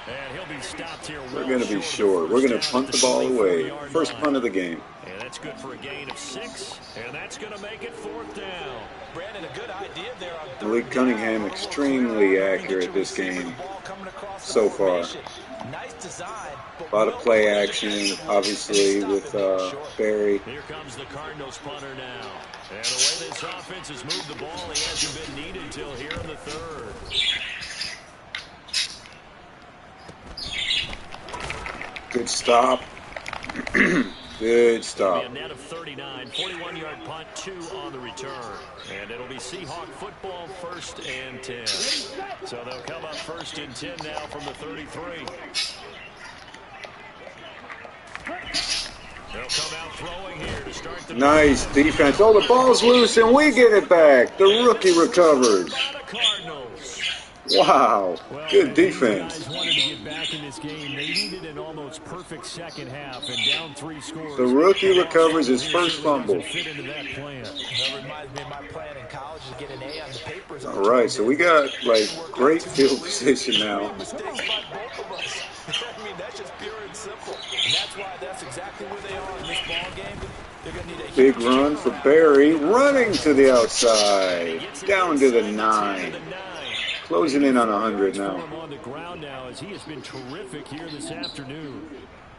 And he'll be stopped here. We're going to be short. We're going to punt the ball away. First punt of the game. And that's good for a gain of 6. And that's going to make it 4th down. Brandon, a good idea there on Malik Cunningham extremely accurate this game so far. Nice design. A lot of play action, obviously, with Barry. Here comes the Cardinals punter now. And the way this offense has moved the ball, he hasn't been needed till here in the 3rd. Good stop. Good stop. It'll be a net of 39, 41-yard punt, 2 on the return. And it'll be Seahawk football 1st and 10. So they'll come up 1st and 10 now from the 33. They'll come out throwing here to start the Nice defense. Oh, the ball's loose and we get it back. The rookie recovers. Wow, good defense. Guys wanted to get back in this game. They needed an almost perfect second half and down 3 scores. The rookie recovers his first fumble. Fit into that plan. That reminds me of my plan in college to get an A on the papers. All right, so we got like great field position now. Mistakes by both of us. I mean, that's just pure and simple. And that's why that's exactly where they are in this ball game. They're going to need a Big run for Barry, running to the outside, down to the 9. Closing in on 100 now. On the ground now as he has been terrific here this afternoon.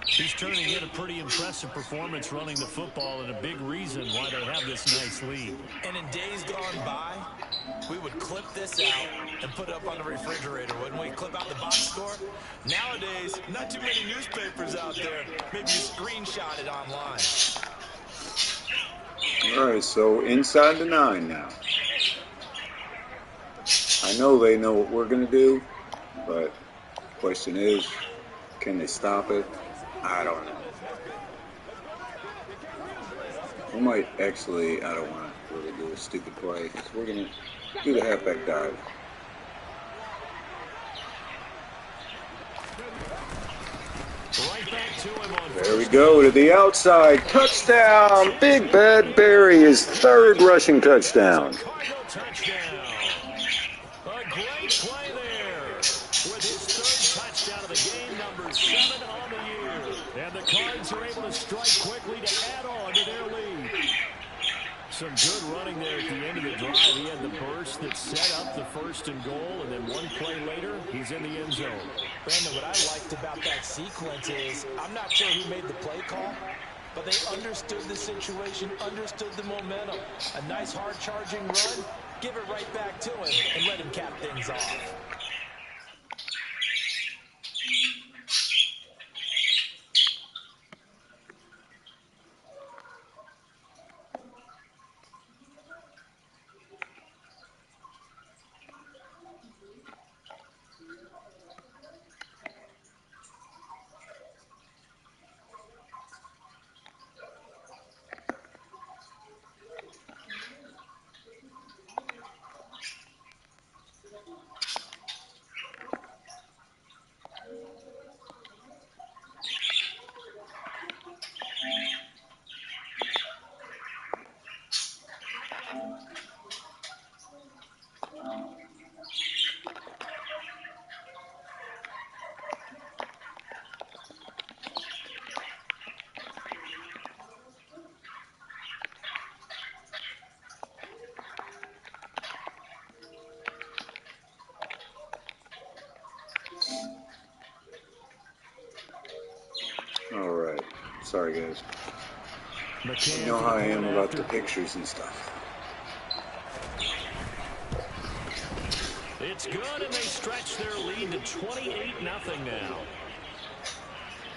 He's turning in a pretty impressive performance running the football and a big reason why they have this nice lead. And in days gone by, we would clip this out and put it up on the refrigerator, wouldn't we? Clip out the box score. Nowadays, not too many newspapers out there. Maybe you screenshot it online. All right, so inside the 9 now. I know they know what we're going to do, but the question is, can they stop it? I don't know. We might actually, I don't want to really do a stupid play. So we're going to do the halfback dive. Right back to him on There we go to the outside. Touchdown. Big Bad Barry, his third rushing touchdown. Cardinal touchdown. A great play there with his third touchdown of the game, number 7 on the year. And the Cards are able to strike quickly to add on to their lead. Some good running there at the end of the drive. He had the burst that set up the 1st and goal, and then one play later, he's in the end zone. Brandon, what I liked about that sequence is, I'm not sure who made the play call, but they understood the situation, understood the momentum. A nice hard-charging run, give it right back to him, and let him cap things off. Alright. Sorry, guys. You know how I am about the pictures and stuff. It's good, and they stretch their lead to 28-0 now.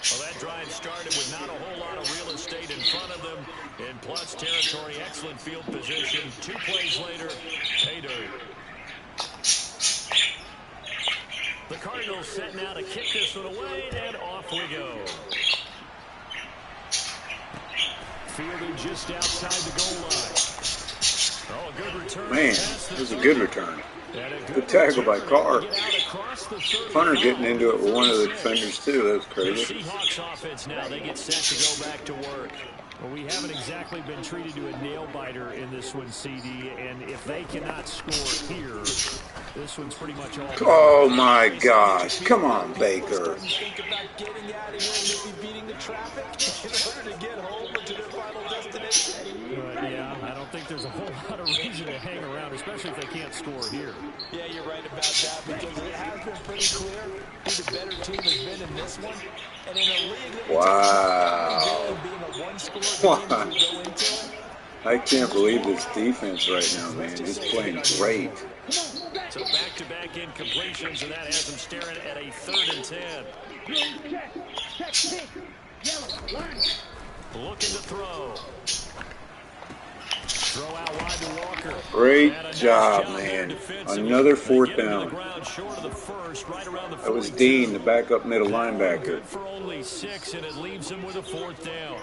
Well, that drive started with not a whole lot of real estate in front of them. In plus territory, excellent field position. 2 plays later, pay dirt. The Cardinals set now to kick this one away, and off we go. Fielded just outside the goal line. Oh, a good return. Man, it was a good return. Good tackle by Carr. Punter getting into it with one of the defenders, too. That was crazy. The Seahawks offense now, they get set to go back to work. Well, we haven't exactly been treated to a nail-biter in this one, CD, and if they cannot score here, this one's pretty much all. Oh, my gosh. Come on, Baker. Think about getting out of here and maybe beating the traffic in order to get home to their final destination. Yeah, I don't think there's a whole lot of reason to hang around, especially if they can't score here. Yeah, you're right about that, because it has been pretty clear who the better team has been in this one. And in a league that Wow. being a one-score Wow. game, you go into it. I can't believe this defense right now, man. He's playing great. So back-to-back incompletions, and that has them staring at a 3rd and 10. Looking to throw. Throw out wide to Walker. Great job, man. Another 4th down. That was Dean, the backup middle linebacker. For only 6, and it leaves him with a 4th down.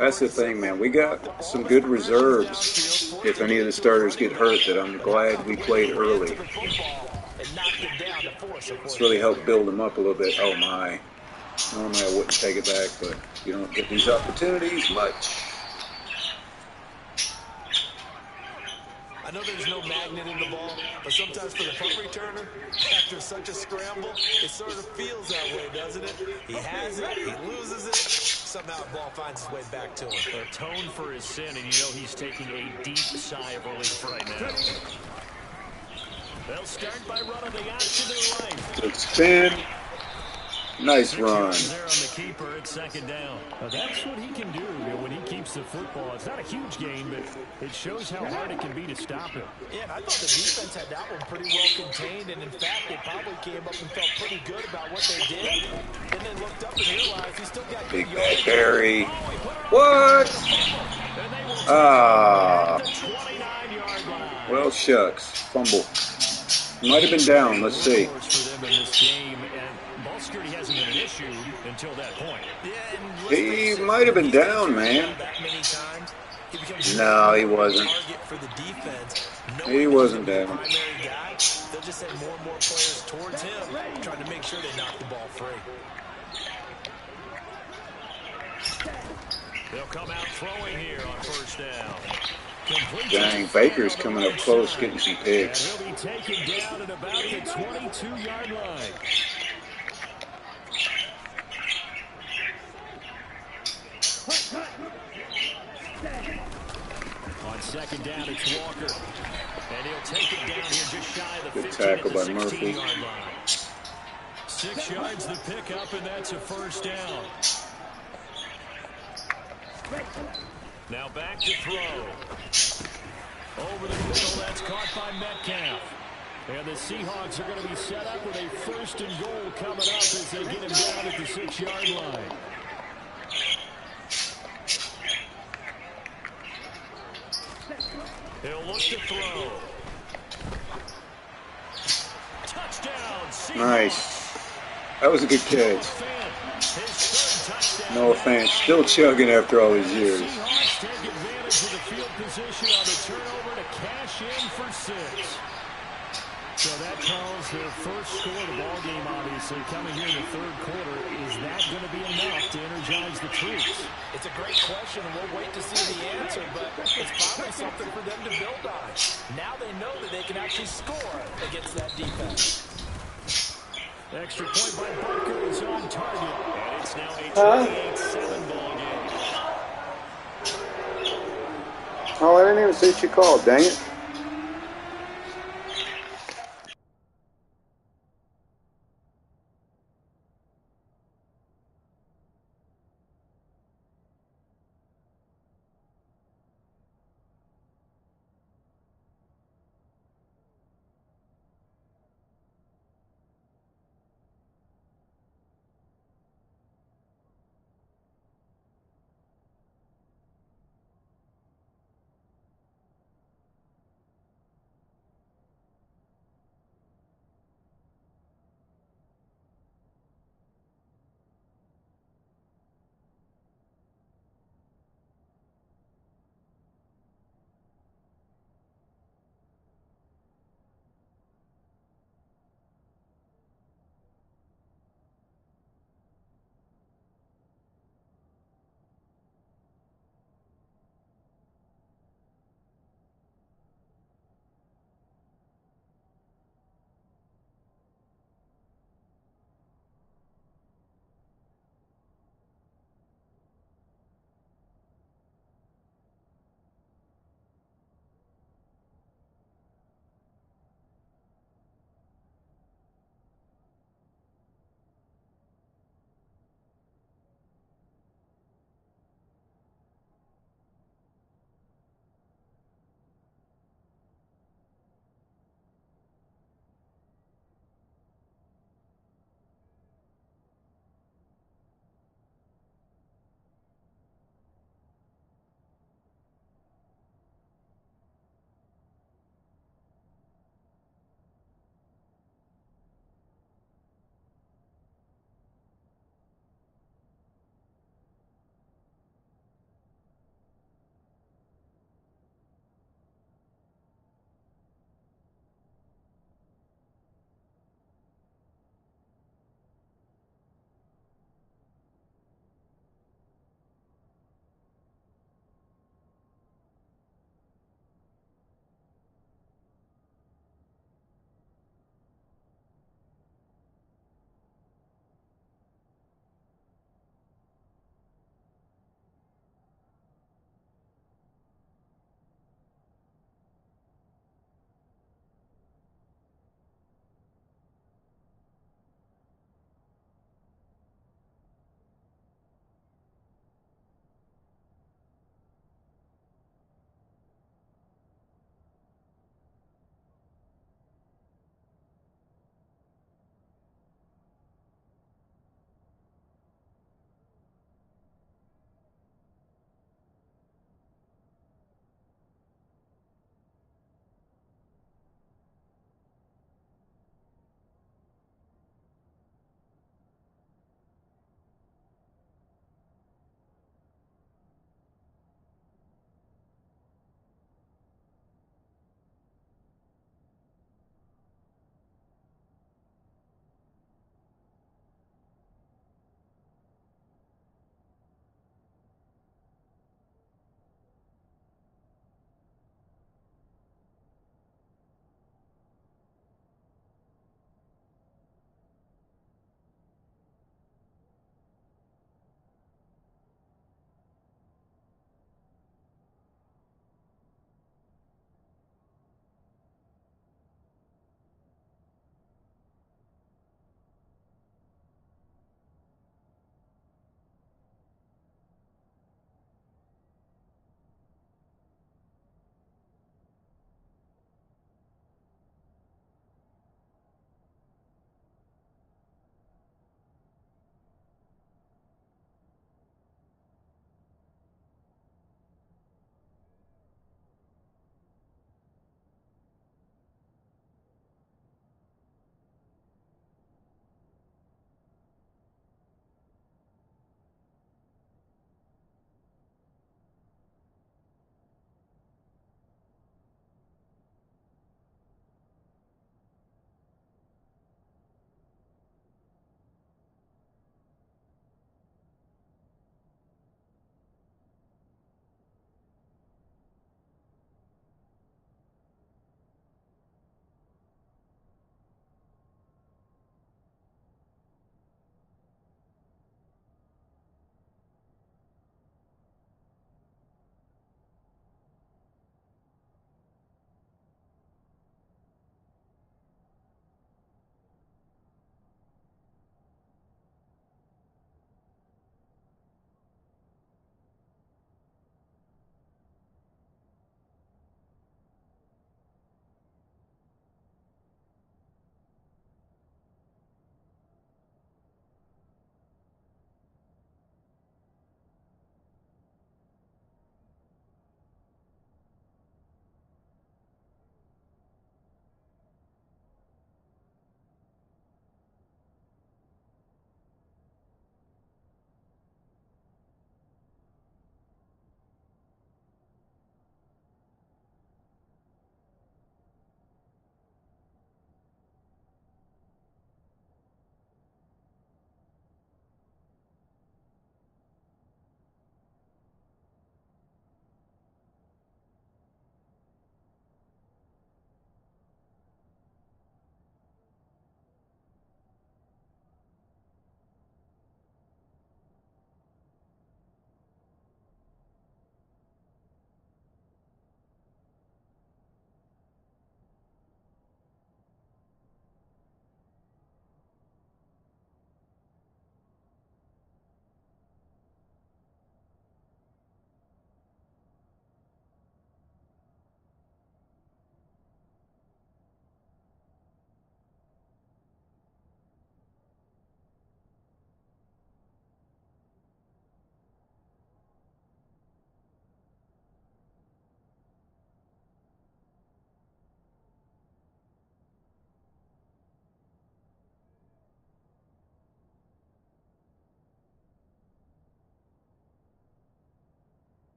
That's the thing, man. We got some good reserves. If any of the starters get hurt, that I'm glad we played early. It's really helped build them up a little bit. Oh, my. Normally I wouldn't take it back, but you don't get these opportunities much. I know there's no magnet in the ball, but sometimes for the punt returner, after such a scramble, it sort of feels that way, doesn't it? He has it, he loses it, somehow the ball finds its way back to him. Atone for his sin, and you know he's taking a deep sigh of relief right now. They'll start by running the option to the right. Good spin. Nice run. There on the keeper at 2nd down. That's what he can do when he keeps the football. It's not a huge gain, but it shows how hard it can be to stop him. Yeah, and I thought the defense had that one pretty well contained, and in fact, they probably came up and felt pretty good about what they did. And then looked up and realized he still got Big good Bad yards. Barry. What? Ah. Well, shucks. Fumble. Might have been down. Let's see. Security hasn't been an issue until that point. He might have been down, man. No, he wasn't. He wasn't down. They'll just send more and more players towards him, trying to make sure they knock the ball free. They'll come out throwing here on first down. Dang, Baker's coming up close, getting some picks. He'll be taken down at about the 22-yard line. On second down, it's Walker. And he'll take it down here just shy of the 15 at the 16-yard line. 6 yards the pickup, and that's a first down. Now back to throw. Over the middle, that's caught by Metcalf. And the Seahawks are going to be set up with a first and goal coming up as they get him down at the 6-yard line. He'll look to throw. Touchdown, Seahawks. Nice. That was a good catch. No offense. Still chugging after all these years. Seahawks take advantage of the field position on the turnover to cash in for 6. So that calls their first score of the ballgame, obviously, coming here in the third quarter. Is that going to be enough to energize the troops? It's a great question, and we'll wait to see the answer, but it's probably something for them to build on. Now they know that they can actually score against that defense. Extra point by Butker is on target, and it's now a 28-7 ball game. Oh, I didn't even see what you called, dang it.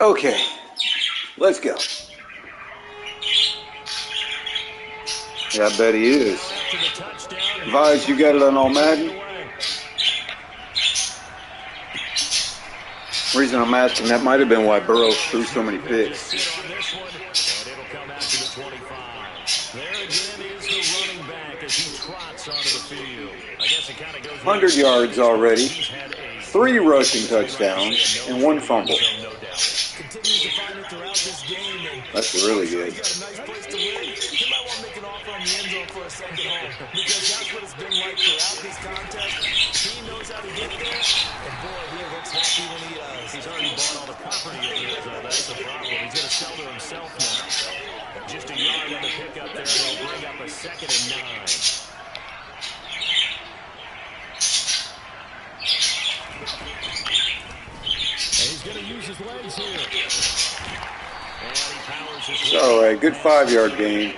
Okay, let's go. Yeah, I bet he is. Vibes, you got it on all Madden? Reason I'm asking, that might have been why Burrow threw so many picks. 100 yards already, 3 rushing touchdowns, and 1 fumble. That's really good. He's already bought all the property of his, that's the problem. He's going to sell to himself now. Just a yard on the pickup there, and he'll bring up a 2nd and 9. And he's going to use his legs here. And he powers his It's all right. Good 5-yard gain.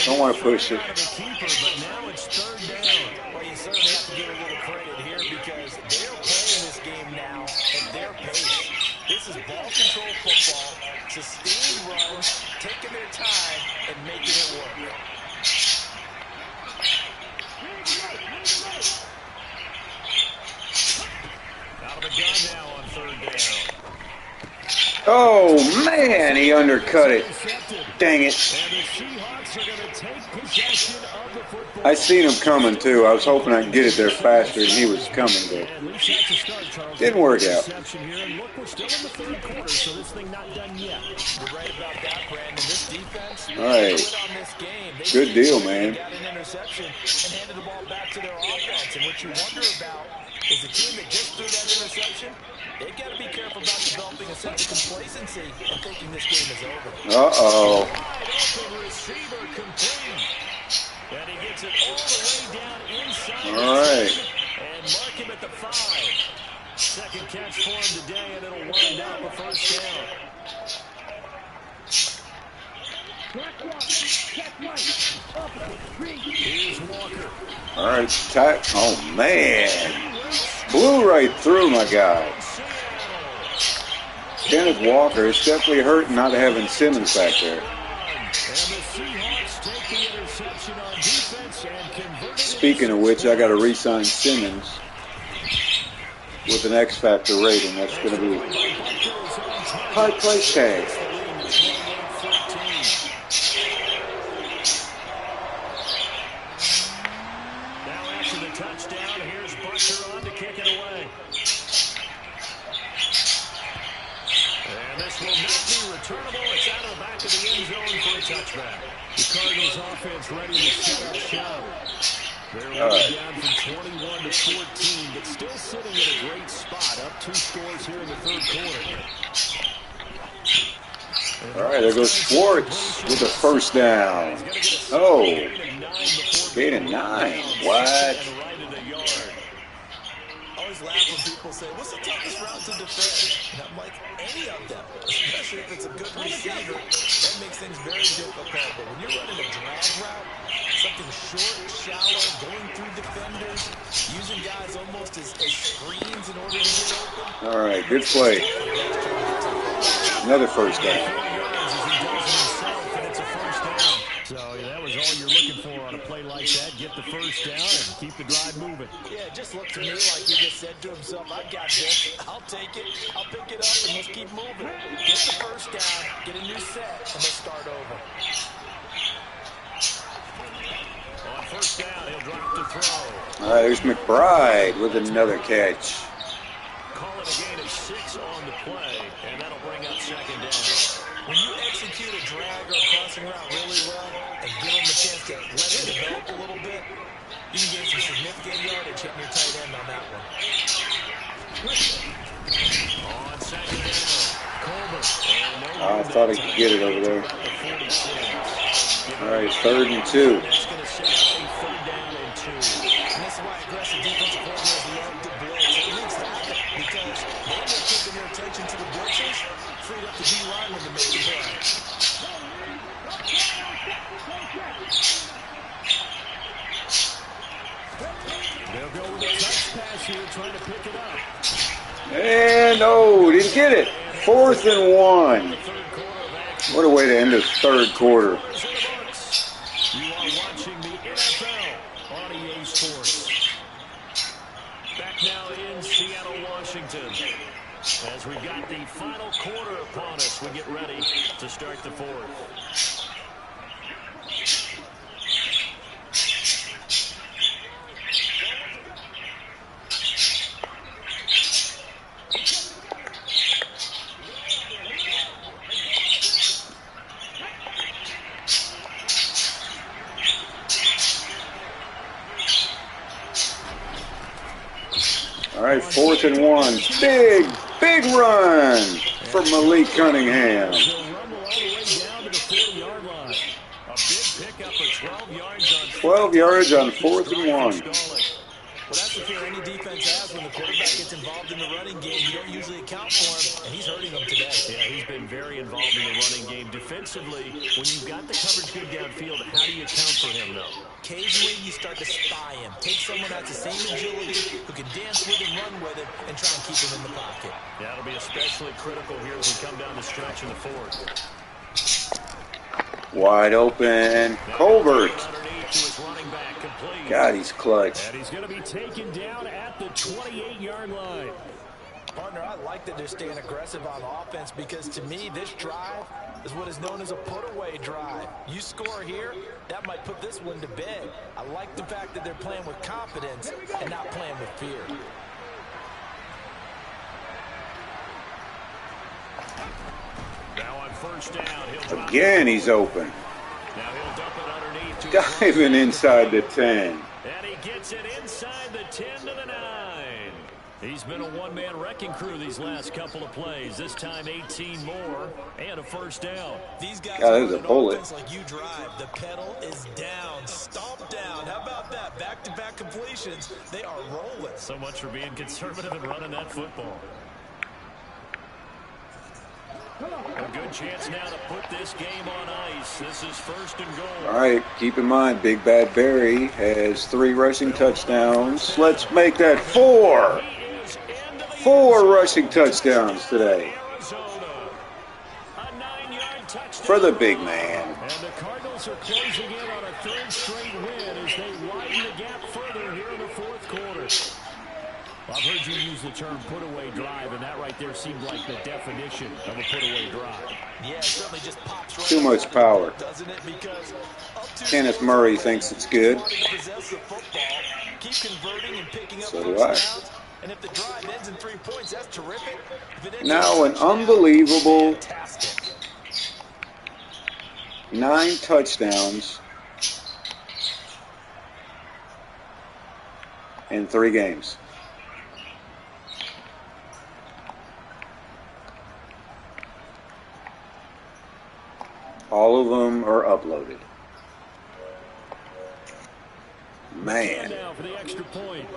Don't want to push it. But now it's 3rd down. Well, you certainly have to give a little credit here because they're playing this game now at their pace. This is ball control football, sustained runs, taking their time, and making it work. Out of the gun now on 3rd down. Oh, man, he undercut it. Dang it. I seen him coming, too. I was hoping I could get it there faster than he was coming, but didn't work out. You're right about that, Brandon. This defense, All right. Good deal, man. got an interception and handed the ball back to their offense. And what you wonder about is the team that just threw that interception, they've got to be careful about developing a sense of complacency and thinking this game is over. Uh-oh. Receiver complete. And he gets it all the way down inside. All right. And mark him at the 5. 2nd catch for him today, and it'll wind up a 1st down. Here's Walker. All right. Oh, man. Blew right through my guy. Kenneth Walker is definitely hurt not having Simmons back there. Speaking of which, I got to re-sign Simmons with an X Factor rating. That's going to be high price tag. Now after the touchdown, here's Butcher on to kick it away. And this will not be returnable. It's out of the back of the end zone for a touchback. The Cardinals offense ready to set up shop. They're running down from 21 to 14, but still sitting in a great spot. Up 2 scores here in the 3rd quarter. All right, there goes Schwartz with the 1st down. Oh, gain of 9. What? I always laugh when people say, what's the toughest route to defend? And I'm like, any of them, especially if it's a good receiver. That makes things very difficult. But when you're running a drag route, something short, shallow, going through defenders, using guys almost as screens in order to get open. All right, good play. Another 1st down. So that was all you're looking for on a play like that. Get the 1st down and keep the drive moving. Yeah, it just looked to me like he just said to himself, I got this. I'll take it. I'll pick it up, and let's keep moving. Get the 1st down, get a new set, and let's start over. On 1st down, he'll drop to throw. All right, there's McBride with another catch. Call it a gain of 6 on the play, and that'll bring up 2nd down. When you execute a drag or a crossing route really well and give them a chance to let it develop a little bit, you can gain some significant yardage hitting your tight end on that one. On 2nd down, Colbert. I thought he could get it over there. All right, 3rd and 2. That's going to set up a 3rd down and 2. And that's why aggressive defensive coordinators love to blitz. It needs to happen because they're taking their attention to the blitzes, freed up the D lineman to make the play. They'll go with a touch pass here, trying to pick it up. And, oh, didn't get it. 4th and 1. What a way to end the third quarter. You are watching the NFL on EA Sports. Back now in Seattle, Washington. As we've got the final quarter upon us, we get ready to start the fourth. All right, 4th and 1. Big run for Malik Cunningham. 12 yards on 4th and 1. Well, that's the fear any defense has when the quarterback gets involved in the running game. You don't usually account for him, and he's hurting them today. Yeah, he's been very involved in the running game. Defensively, when you've got the coverage good downfield, how do you account for him, though? Occasionally, you start to spy him. Take someone that's the same agility, who can dance with him, run with him, and try and keep him in the pocket. That'll be especially critical here as we come down the stretch in the fourth. Wide open, Colbert. God, he's clutch. And he's going to be taken down at the 28-yard line. Partner, I like that they're staying aggressive on offense because, to me, this drive is what is known as a put-away drive. You score here, that might put this one to bed. I like the fact that they're playing with confidence and not playing with fear. Now on first down, again, he's open. Now he'll dump it underneath. Diving inside the 10. And he gets it inside the 10 to the 9. He's been a one-man wrecking crew these last couple of plays. This time 18 more and a first down. These guys God, that was a bullet. Like you drive. The pedal is down. Stomp down. How about that? Back-to-back completions. They are rolling. So much for being conservative and running that football. A good chance now to put this game on ice. This is first and goal. All right, keep in mind, Big Bad Barry has 3 rushing touchdowns. Let's make that 4. 4 rushing touchdowns today for the big man. And the Cardinals are closing in on a 3rd straight win as they widen the gap further here in the 4th quarter. I've heard you use the term put-away drive, and that right there seemed like the definition of a put-away drive. Yeah, it certainly just pops right Too much power. Doesn't it? Because Kenneth Murray thinks it's good. So do I. And if the drive ends in 3 points, that's terrific. Now an unbelievable 9 touchdowns in 3 games. All of them are uploaded. Man, Now for the extra point.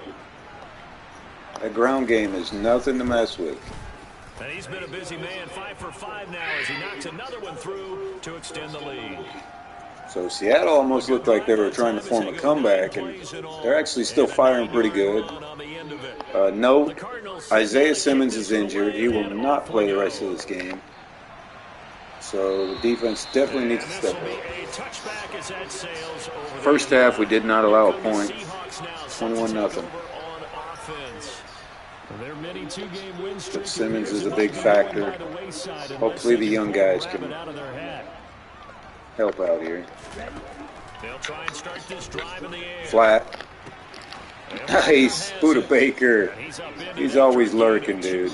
that ground game is nothing to mess with. And he's been a busy man, 5 for 5 now as he knocks another one through to extend the lead. So Seattle almost looked like they were trying to form a comeback, and they're actually still firing pretty good. Note, Isaiah Simmons is injured. He will not play the rest of this game. So the defense definitely needs to step up. First half, we did not allow a point. 21-0. But Simmons is a big factor. Hopefully the young guys can help out here. Flat. Nice. Buda Baker. He's always lurking, dude.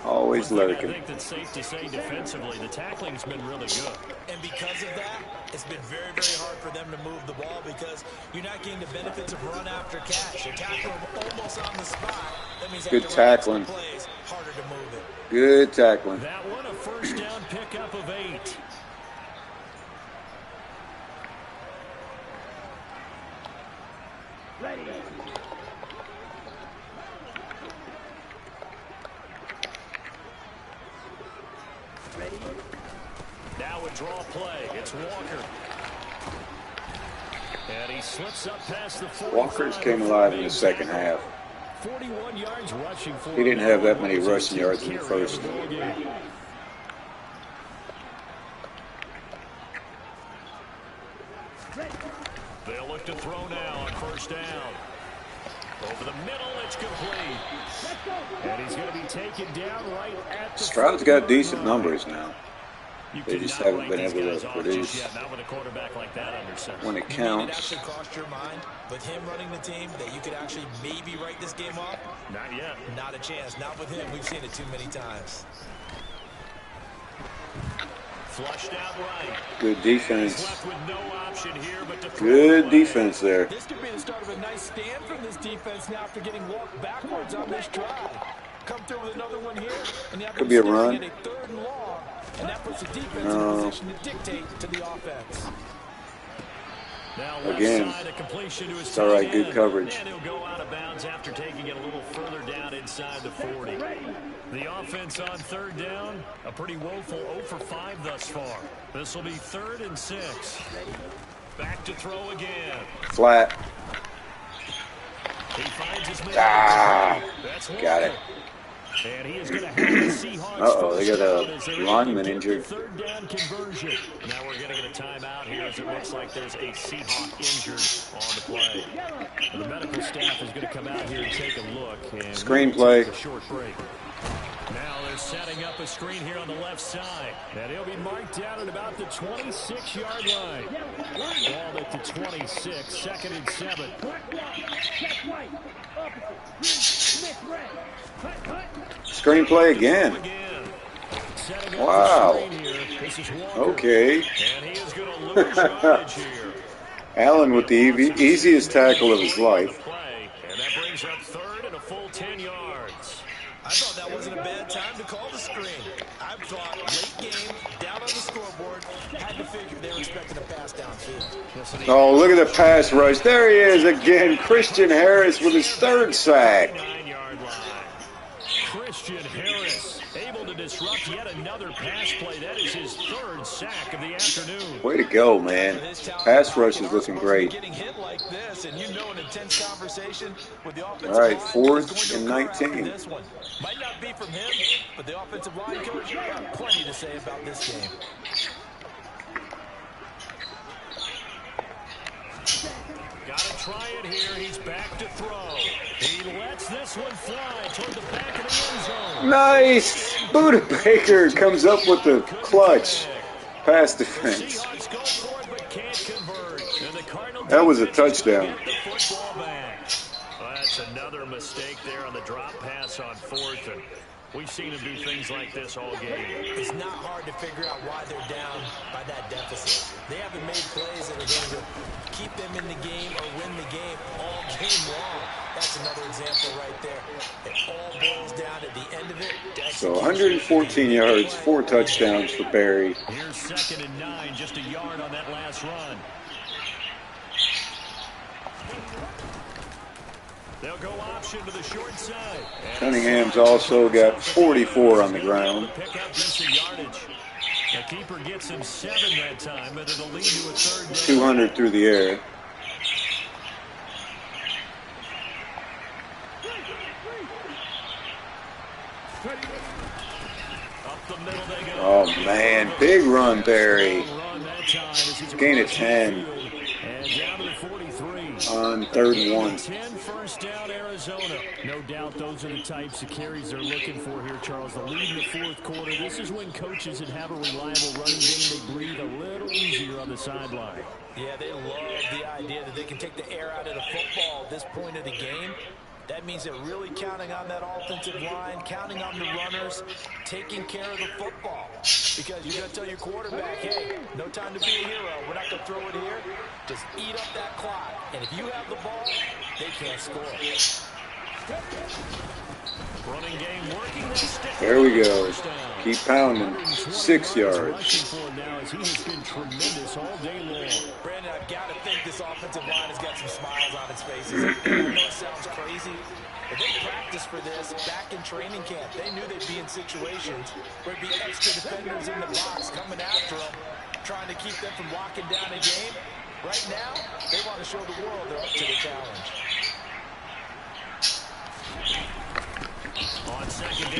Always lurking. I think that's safe to say defensively, the tackling's been really good. And because of that, it's been very, very hard for them to move the ball because you're not getting the benefits of run after catch. You're tackling almost on the spot. That means good tackling. Plays, harder to move it. Good tackling. That one a first down pickup of 8. Ready. Now a draw play. It's Walker. And he slips up past the 45. Walker's came alive in the second half. 41 yards rushing for He didn't have that many rushing yards in the first. They'll look to throw now on first down. Over the middle, it's complete. And he's going to be taken down right at the Stroud's got decent numbers now. They just haven't been able to produce when it counts. Actually crossed your mind with him running the team that you could actually maybe write this game off? Not yet. Not a chance. Not with him. We've seen it too many times. Flushed out right. Good defense. Left with no option here, but to Good defense there. This could be the start of a nice stand from this defense now after getting walked backwards on this drive. Come through with another one here, and could be a run. At a 3rd and long, and that puts the defense in position to dictate to the offense. Now again, it's all right, good coverage. And he'll go out of bounds after taking it a little further down inside the 40. The offense on 3rd down, a pretty woeful 0 for 5 thus far. This will be 3rd and 6. Back to throw again. Flat. He finds his man. Got it. And he is going to have the Seahawks. Uh-oh, they got a lineman injured. 3rd down conversion. Now we're going to get a timeout here as it looks like there's a Seahawk injured on the play. The medical staff is going to come out here and take a look. And Screenplay. A short break. Now they're setting up a screen here on the left side. And he'll be marked down at about the 26-yard line. Ball at the 26, 2nd and 7. Screenplay again. Wow. Okay. Allen with the easiest tackle of his life. And that brings up 3rd and a full 10 yards. I thought that wasn't a bad time to call the screen. I thought late game, down on the scoreboard, had to figure they were expecting a pass downfield. Oh, look at the pass rush. There he is again. Christian Harris with his 3rd sack. 9-yard line. Christian Harris able to disrupt yet another pass play. That is his 3rd sack of the afternoon. Way to go, man. Pass rush is looking great. Getting hit like this, and you know an intense conversation with the offensive All right, line 4th and 19. this one might not be from him, but the offensive line coach got plenty to say about this game. Got to try it here. He's back to throw. He lets this one fly toward the back of the end zone. Nice. Buda Baker comes up with the clutch pass defense. That was a touchdown. That's another mistake there on the drop pass on 4th. And we've seen him do things like this all game. It's not hard to figure out why they're down by that deficit. They haven't made plays that are going to keep them in the game or win the game all game long. That's another example right there. It all boils down at the end of it. So 114 yards, 4 touchdowns for Barry. Here's 2nd and 9, just a yard on that last run. They'll go option to the short side. Cunningham's also got 44 on the ground. Pick up decent yardage. The keeper gets him 7 that time, but it'll lead to a 3rd down. 200 through the air. Up the middle they go. Oh, man. Big run, Barry. Gain of 10 And down to the 43. on 3rd and 1. 10 first down, Arizona. No doubt those are the types of carries they're looking for here, Charles. The lead in the 4th quarter. This is when coaches that have a reliable running game, they breathe a little easier on the sideline. Yeah, they love the idea that they can take the air out of the football at this point of the game. That means they're really counting on that offensive line, counting on the runners, taking care of the football. Because you're going to tell your quarterback, hey, no time to be a hero. We're not going to throw it here. Just eat up that clock. And if you have the ball, they can't score. Running game working. There we go. Keep pounding. 6 yards. He has been tremendous all day long. Brandon, I've got to think this offensive line has got some smiles on its faces. I know it sounds crazy, but they practiced for this back in training camp. They knew they'd be in situations where it'd be extra defenders in the box coming after them, trying to keep them from locking down a game. Right now, they want to show the world they're up to the challenge.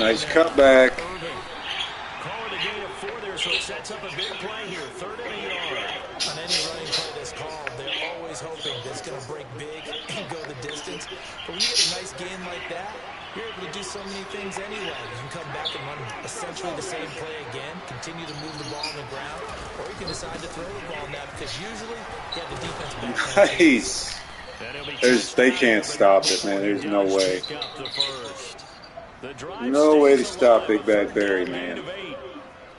Nice cutback. Call it a gain of 4 there, so it sets up a big play here. 3rd and a yard. On any running play that's called, they're always hoping that's going to break big and go the distance. But when you get a nice gain like that, you're able to do so many things anyway. You can come back and run essentially the same play again, continue to move the ball on the ground, or you can decide to throw the ball now because usually you have the defense back. Nice. They can't stop it, man. There's no way. No way to stop Big Bad Barry, man.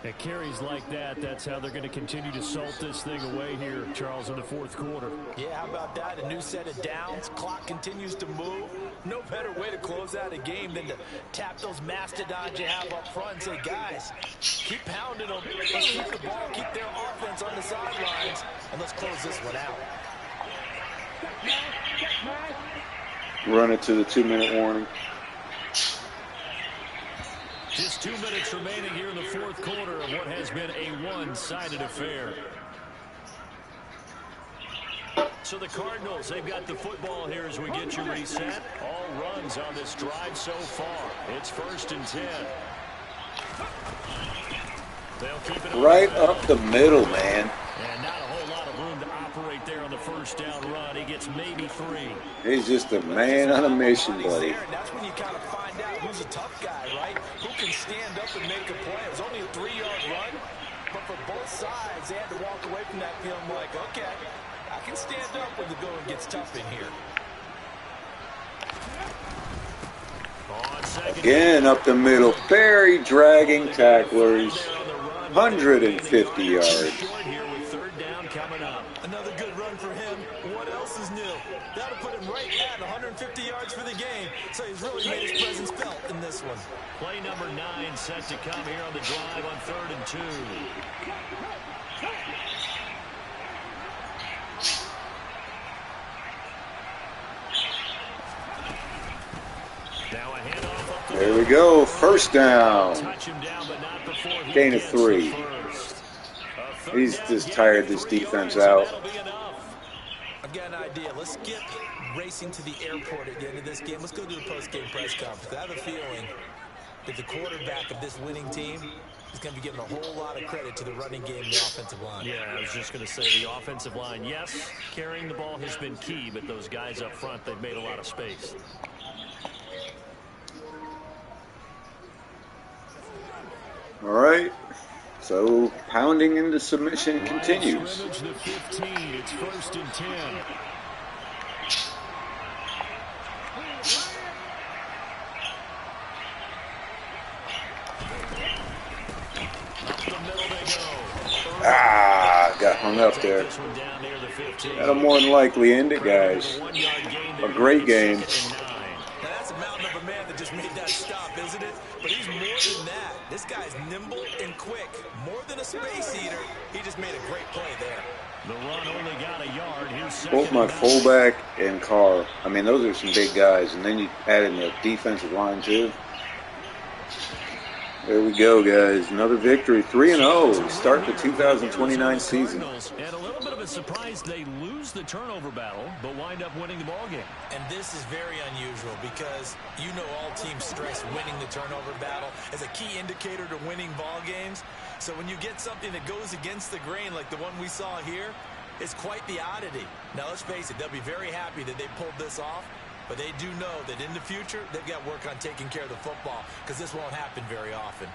At carries like that, that's how they're going to continue to salt this thing away here, Charles, in the 4th quarter. Yeah, how about that? A new set of downs. Clock continues to move. No better way to close out a game than to tap those mastodons you have up front and say, guys, keep pounding them. Let's keep the ball, keep their offense on the sidelines, and let's close this one out. Run it to the 2-minute warning. Just 2 minutes remaining here in the 4th quarter of what has been a one-sided affair. So the Cardinals, they've got the football here as we get you reset. All runs on this drive so far. It's 1st and 10. They'll keep it right up the middle, man. And not a whole lot of room to operate there on the 1st down run. He gets maybe 3. He's just a man on a mission, buddy. That's when you kind of find out who's a tough guy, right? Who can stand up and make a play. It was only a 3-yard run, but for both sides, they had to walk away from that feeling like, okay, I can stand up when the going gets tough in here. Again, up the middle. Barry dragging tacklers. 150 yards. Another good run for him. What else is new? That'll put him right at 150 yards for the game. So he's really made his presence felt in this one. Play number 9 set to come here on the drive on 3rd and 2. Now a handoff up the there we go. 1st down. Gain of 3. He's just tired this defense out. I've got an idea. Let's skip racing to the airport at the end of this game. Let's go to the post-game press conference. I have a feeling that the quarterback of this winning team is going to be giving a whole lot of credit to the running game and the offensive line. Yeah, I was just going to say the offensive line, yes, carrying the ball has been key, but those guys up front, they've made a lot of space. All right. So pounding into submission continues. The 15, it's 1st and 10. Got hung up there. That'll more than likely end it, guys. A great game. Now that's a mountain of a man that just made that stop, isn't it? But he's more than that. This guy's nimble and quick. More than a space eater. He just made a great play there. The run only got a yard. Both my fullback and Carr. I mean, those are some big guys. And then you add in the defensive line, too. There we go, guys. Another victory. 3-0. Start the 2029 season. And a little bit of a surprise they lose the turnover battle, but wind up winning the ball game. And this is very unusual because you know all teams stress winning the turnover battle as a key indicator to winning ball games. So when you get something that goes against the grain like the one we saw here, it's quite the oddity. Now, let's face it, they'll be very happy that they pulled this off. But they do know that in the future, they've got work on taking care of the football because this won't happen very often.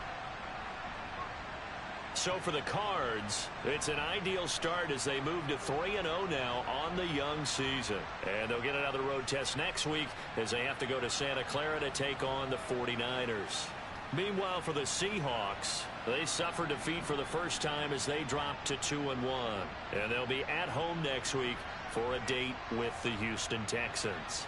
So for the Cards, it's an ideal start as they move to 3-0 now on the young season. And they'll get another road test next week as they have to go to Santa Clara to take on the 49ers. Meanwhile, for the Seahawks, they suffered defeat for the first time as they dropped to 2-1. And they'll be at home next week for a date with the Houston Texans.